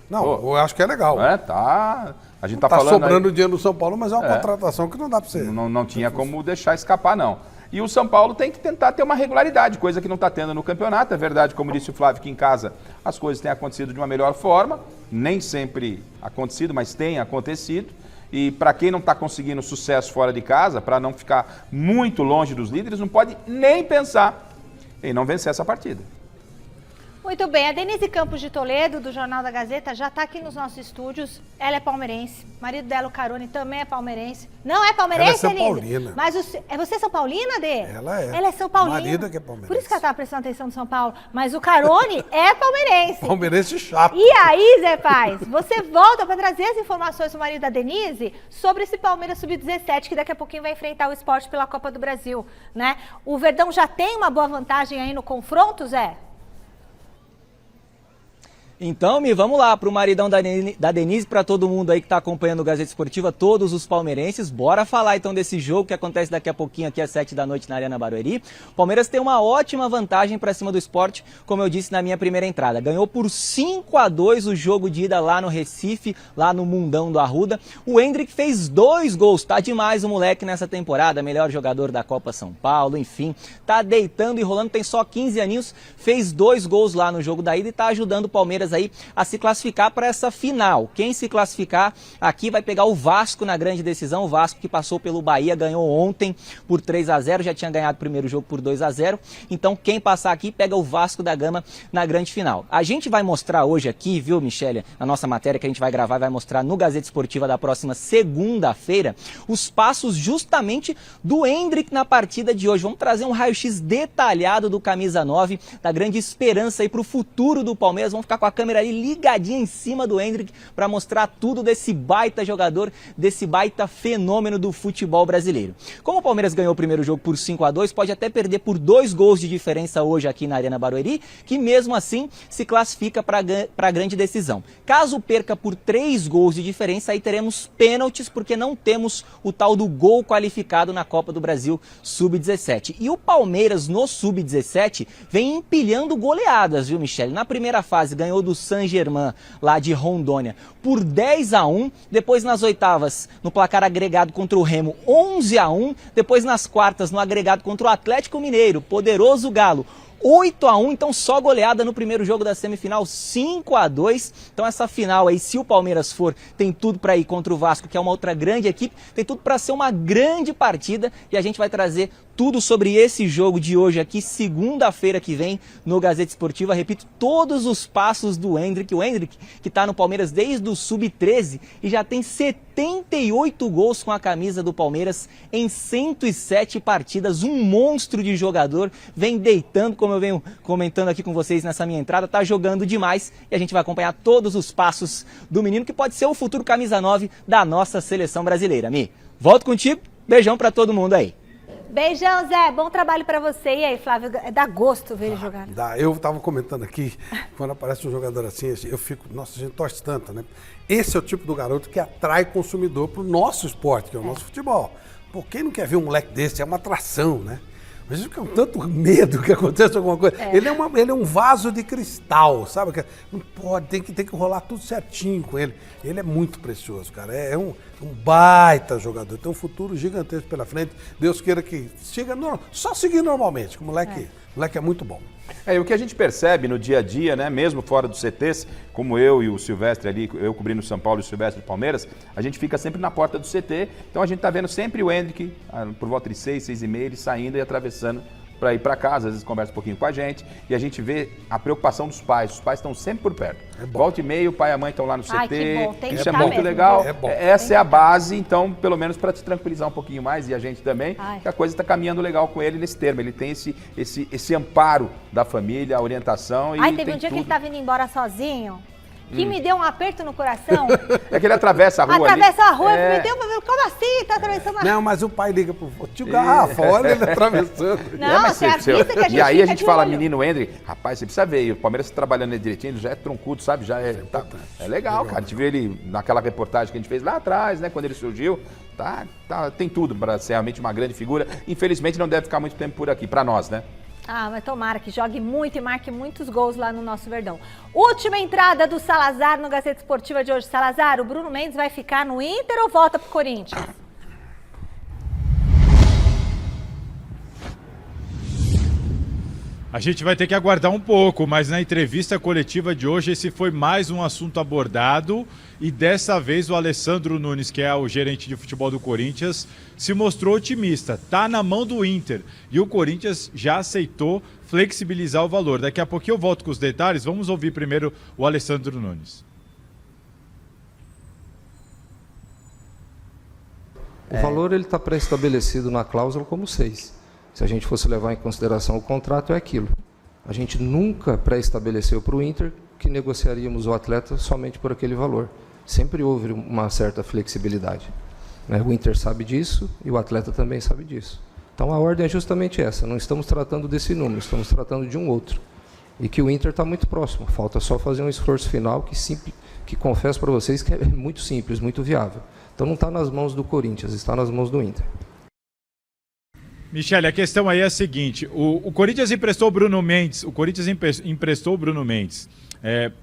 Não, eu acho que é legal. Tá. A gente tá falando sobrando aí, dinheiro no São Paulo, mas é uma contratação que não dá para você. Não tinha como deixar escapar, não. E o São Paulo tem que tentar ter uma regularidade, coisa que não está tendo no campeonato. É verdade, como disse o Flávio, que em casa as coisas têm acontecido de uma melhor forma. Nem sempre acontecido, mas tem acontecido. E para quem não está conseguindo sucesso fora de casa, para não ficar muito longe dos líderes, não pode nem pensar em não vencer essa partida. Muito bem, a Denise Campos de Toledo, do Jornal da Gazeta, já está aqui nos nossos estúdios. Ela é palmeirense, o marido dela, o Carone, também é palmeirense. Não é palmeirense, Denise? Ela é São Paulina. Mas você é São Paulina, Dê? Ela é. Ela é São Paulina. O marido é que é palmeirense. Por isso que ela estava prestando atenção no São Paulo. Mas o Carone é palmeirense. Palmeirense chato. E aí, Zé Paz, você volta para trazer as informações do marido da Denise sobre esse Palmeiras Sub-17, que daqui a pouquinho vai enfrentar o Sport pela Copa do Brasil, né? O Verdão já tem uma boa vantagem aí no confronto, Zé? Então, vamos lá, para o maridão da Denise, para todo mundo aí que está acompanhando o Gazeta Esportiva, todos os palmeirenses, bora falar então desse jogo que acontece daqui a pouquinho aqui às 7 da noite na Arena Barueri. O Palmeiras tem uma ótima vantagem para cima do Sport, como eu disse na minha primeira entrada. Ganhou por 5-2 o jogo de ida lá no Recife, lá no Mundão do Arruda. O Endrick fez 2 gols, tá demais o moleque nessa temporada, melhor jogador da Copa São Paulo, enfim, tá deitando e rolando, tem só 15 aninhos, fez 2 gols lá no jogo da ida e tá ajudando o Palmeiras aí a se classificar para essa final. Quem se classificar aqui vai pegar o Vasco na grande decisão. O Vasco que passou pelo Bahia, ganhou ontem por 3-0, já tinha ganhado o primeiro jogo por 2-0. Então quem passar aqui pega o Vasco da Gama na grande final. A gente vai mostrar hoje aqui, viu, Michele, a nossa matéria que a gente vai gravar, vai mostrar no Gazeta Esportiva da próxima segunda-feira, os passos justamente do Endrick na partida de hoje. Vamos trazer um raio-x detalhado do camisa 9, da grande esperança aí para o futuro do Palmeiras. Vamos ficar com a câmera ali ligadinha em cima do Endrick para mostrar tudo desse baita jogador, desse baita fenômeno do futebol brasileiro. Como o Palmeiras ganhou o primeiro jogo por 5-2, pode até perder por 2 gols de diferença hoje aqui na Arena Barueri, que mesmo assim se classifica para a grande decisão. Caso perca por 3 gols de diferença, aí teremos pênaltis, porque não temos o tal do gol qualificado na Copa do Brasil Sub-17. E o Palmeiras no Sub-17 vem empilhando goleadas, viu, Michele? Na primeira fase ganhou do Saint-Germain, lá de Rondônia, por 10-1, depois nas oitavas, no placar agregado contra o Remo, 11-1, depois nas quartas, no agregado contra o Atlético Mineiro, poderoso Galo, 8-1, então só goleada no primeiro jogo da semifinal, 5-2. Então essa final aí, se o Palmeiras for, tem tudo para ir contra o Vasco, que é uma outra grande equipe, tem tudo para ser uma grande partida, e a gente vai trazer tudo sobre esse jogo de hoje aqui, segunda-feira que vem, no Gazeta Esportiva. Repito, todos os passos do Endrick. O Endrick, que está no Palmeiras desde o Sub-13 e já tem 78 gols com a camisa do Palmeiras em 107 partidas. Um monstro de jogador, vem deitando, como eu venho comentando aqui com vocês nessa minha entrada, tá jogando demais e a gente vai acompanhar todos os passos do menino, que pode ser o futuro camisa 9 da nossa seleção brasileira. Mi, volto contigo, beijão pra todo mundo aí. Beijão, Zé. Bom trabalho pra você. E aí, Flávio, dá gosto ver ele jogar. Dá. Eu tava comentando aqui, quando aparece um jogador assim, eu fico, nossa, a gente torce tanto, né? Esse é o tipo do garoto que atrai consumidor pro nosso esporte, que é o nosso futebol. Pô, quem não quer ver um moleque desse? É uma atração, né? Mas a gente fica com tanto medo que aconteça alguma coisa. Ele é um vaso de cristal, sabe? Não pode, tem que rolar tudo certinho com ele. Ele é muito precioso, cara. É um baita jogador. Tem um futuro gigantesco pela frente. Deus queira que siga, só seguir normalmente, que o moleque é muito bom. E o que a gente percebe no dia a dia, né, mesmo fora dos CTs, como eu e o Silvestre ali, eu cobrindo o São Paulo e o Silvestre do Palmeiras, a gente fica sempre na porta do CT, então a gente tá vendo sempre o Endrick, por volta de 6, 6h30, ele saindo e atravessando para ir para casa, às vezes conversa um pouquinho com a gente, e a gente vê a preocupação dos pais. Os pais estão sempre por perto. Volta e meia, o pai e a mãe estão lá no CT. Ai, que bom. Tem isso que é tá muito mesmo, legal. viu? Essa é a base, então, pelo menos para te tranquilizar um pouquinho mais, e a gente também, que a coisa está caminhando legal com ele nesse termo. Ele tem esse amparo da família, a orientação. Ai, teve um dia que ele estava indo embora sozinho, que me deu um aperto no coração. É que ele atravessa a rua. Atravessa a rua, me deu, como assim? Tá atravessando a rua? Não, mas o pai liga pro tio Garrafa, olha ele atravessando. Não, você avisa que a gente E aí a gente fala, olho. menino Endrick, rapaz, você precisa ver, e o Palmeiras tá trabalhando ele direitinho, ele já é troncudo, sabe? Já é. É legal, cara. A gente viu ele naquela reportagem que a gente fez lá atrás, né? Quando ele surgiu. Tem tudo para ser realmente uma grande figura. Infelizmente não deve ficar muito tempo por aqui, para nós, né? Ah, mas tomara que jogue muito e marque muitos gols lá no nosso Verdão. Última entrada do Salazar no Gazeta Esportiva de hoje. Salazar, o Bruno Mendes vai ficar no Inter ou volta pro Corinthians? A gente vai ter que aguardar um pouco, mas na entrevista coletiva de hoje esse foi mais um assunto abordado e dessa vez o Alessandro Nunes, que é o gerente de futebol do Corinthians, se mostrou otimista. Tá na mão do Inter e o Corinthians já aceitou flexibilizar o valor. Daqui a pouquinho eu volto com os detalhes. Vamos ouvir primeiro o Alessandro Nunes. O valor ele está pré-estabelecido na cláusula como 6. Se a gente fosse levar em consideração o contrato, é aquilo. A gente nunca pré-estabeleceu para o Inter que negociaríamos o atleta somente por aquele valor. Sempre houve uma certa flexibilidade. O Inter sabe disso e o atleta também sabe disso. Então a ordem é justamente essa. Não estamos tratando desse número, estamos tratando de um outro. E que o Inter está muito próximo. Falta só fazer um esforço final que confesso para vocês que é muito simples, muito viável. Então não está nas mãos do Corinthians, está nas mãos do Inter. Michele, a questão aí é a seguinte, o Corinthians emprestou o Bruno Mendes,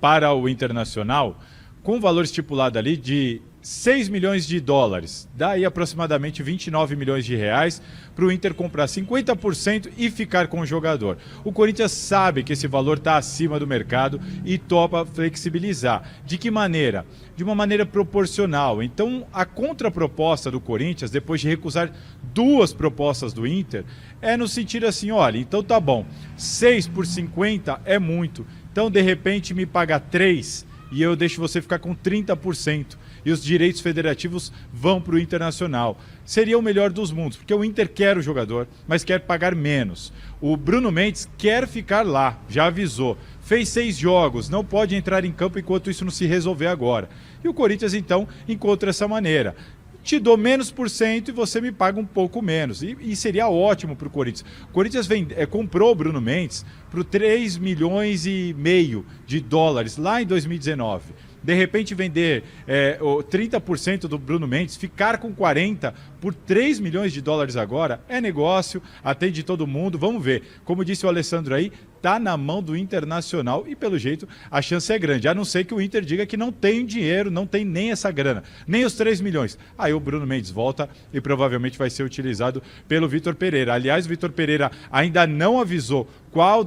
para o Internacional com um valor estipulado ali de 6 milhões de dólares, daí aproximadamente 29 milhões de reais para o Inter comprar 50% e ficar com o jogador. O Corinthians sabe que esse valor está acima do mercado e topa flexibilizar. De que maneira? De uma maneira proporcional. Então, a contraproposta do Corinthians, depois de recusar 2 propostas do Inter, é no sentido assim, olha, então tá bom, 6 por 50 é muito, então de repente me paga 3 e eu deixo você ficar com 30%. E os direitos federativos vão para o Internacional. Seria o melhor dos mundos, porque o Inter quer o jogador, mas quer pagar menos. O Bruno Mendes quer ficar lá, já avisou. Fez 6 jogos, não pode entrar em campo enquanto isso não se resolver agora. E o Corinthians, então, encontra essa maneira. Te dou menos por cento e você me paga um pouco menos. E seria ótimo para o Corinthians. O Corinthians comprou o Bruno Mendes por 3 milhões e meio de dólares lá em 2019. De repente vender 30% do Bruno Mendes, ficar com 40% por 3 milhões de dólares agora, é negócio, atende todo mundo, vamos ver. Como disse o Alessandro aí, está na mão do Internacional e, pelo jeito, a chance é grande. A não ser que o Inter diga que não tem dinheiro, não tem nem essa grana, nem os 3 milhões. Aí o Bruno Mendes volta e provavelmente vai ser utilizado pelo Vitor Pereira. Aliás, o Vitor Pereira ainda não avisou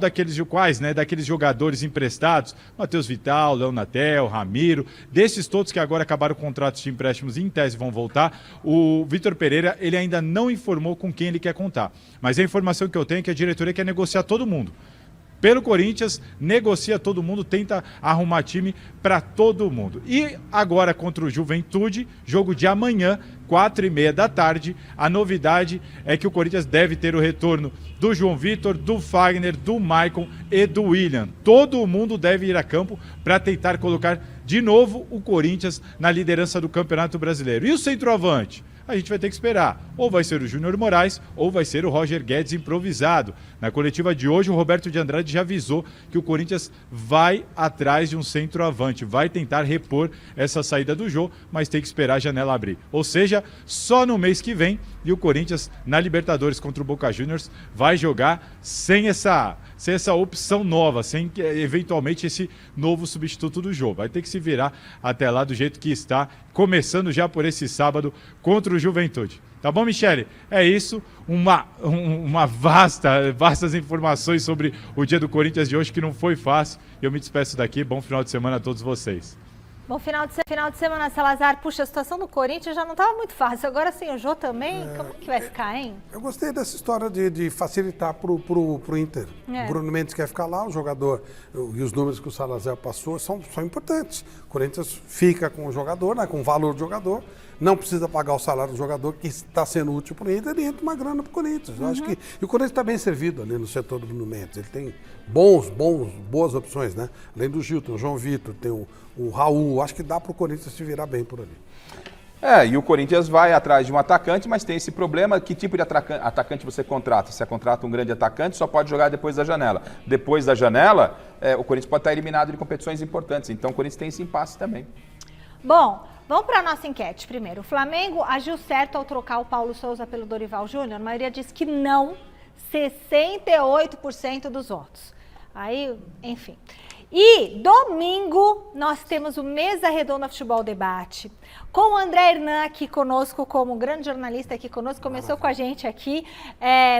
daqueles jogadores emprestados, Matheus Vital, Léo Natel, Ramiro, desses todos que agora acabaram contratos de empréstimos e em tese vão voltar, o Vitor Pereira, ele ainda não informou com quem ele quer contar. Mas a informação que eu tenho é que a diretoria quer negociar todo mundo. Pelo Corinthians, negocia todo mundo, tenta arrumar time para todo mundo. E agora contra o Juventude, jogo de amanhã, 4h30 da tarde, a novidade é que o Corinthians deve ter o retorno do João Vitor, do Fagner, do Maicon e do William. Todo mundo deve ir a campo para tentar colocar de novo o Corinthians na liderança do Campeonato Brasileiro. E o centroavante? A gente vai ter que esperar. Ou vai ser o Júnior Moraes, ou vai ser o Roger Guedes improvisado. Na coletiva de hoje, o Roberto de Andrade já avisou que o Corinthians vai atrás de um centroavante, vai tentar repor essa saída do jogo, mas tem que esperar a janela abrir. Ou seja, só no mês que vem, e o Corinthians, na Libertadores contra o Boca Juniors, vai jogar sem essa opção nova, sem eventualmente esse novo substituto do jogo. Vai ter que se virar até lá do jeito que está, começando já por esse sábado contra o Juventude. Tá bom, Michele? É isso, vastas informações sobre o dia do Corinthians de hoje, que não foi fácil. Eu me despeço daqui, bom final de semana a todos vocês. Bom final de semana, Salazar. Puxa, a situação do Corinthians já não estava muito fácil. Agora sim, o Jô também, como que vai ficar, hein? Eu gostei dessa história de facilitar pro Inter. O Bruno Mendes quer ficar lá, o jogador e os números que o Salazar passou são importantes. O Corinthians fica com o jogador, né, com o valor do jogador, não precisa pagar o salário do jogador que está sendo útil para o Inter e entra uma grana para o Corinthians. Eu acho que e o Corinthians está bem servido ali no setor do Bruno Mendes. Ele tem boas opções, né? Além do Gil, tem o João Vitor, tem o Raul. Acho que dá para o Corinthians se virar bem por ali. E o Corinthians vai atrás de um atacante, mas tem esse problema, que tipo de atacante você contrata? Se você contrata um grande atacante, só pode jogar depois da janela. Depois da janela, o Corinthians pode estar eliminado de competições importantes, então o Corinthians tem esse impasse também. Bom, vamos para a nossa enquete primeiro. O Flamengo agiu certo ao trocar o Paulo Souza pelo Dorival Júnior? A maioria diz que não, 68% dos votos. Aí, enfim... E domingo nós temos o Mesa Redonda Futebol Debate com o André Hernan aqui conosco, como grande jornalista aqui conosco, começou com a gente aqui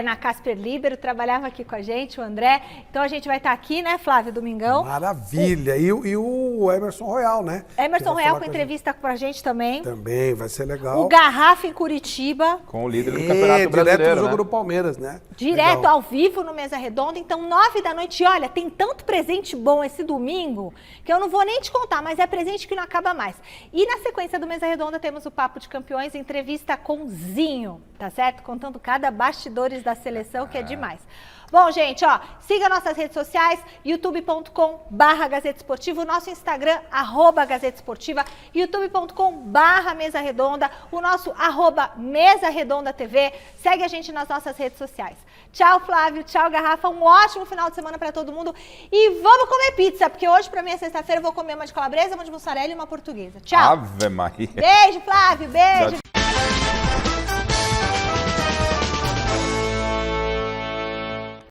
na Casper Libero, trabalhava aqui com a gente, o André. Então a gente vai estar aqui, né, Flávio, domingão. Maravilha! E o Emerson Royal, né? Emerson Royal com entrevista com a gente também. Também, vai ser legal. O Garrafa em Curitiba. Com o líder do Campeonato Brasileiro, direto do jogo né? do Palmeiras, né? Direto legal. ao vivo no Mesa Redonda, então 9 da noite. E olha, tem tanto presente bom esse domingo que eu não vou nem te contar, mas é presente que não acaba mais. E na sequência do Mesa Redonda temos o Papo de Campeões, entrevista com Zinho, tá certo? Contando cada bastidores da seleção, que é demais. Bom, gente, siga nossas redes sociais, youtube.com/Gazeta Esportiva, o nosso Instagram, @Gazeta Esportiva, youtube.com/Mesa Redonda, o nosso @Mesa Redonda TV. Segue a gente nas nossas redes sociais. Tchau, Flávio, tchau, Garrafa, um ótimo final de semana para todo mundo e vamos comer pizza, porque hoje pra mim é sexta-feira, eu vou comer uma de calabresa, uma de mussarela e uma portuguesa. Tchau. Ave Maria. Beijo, Flávio, beijo. Tchau.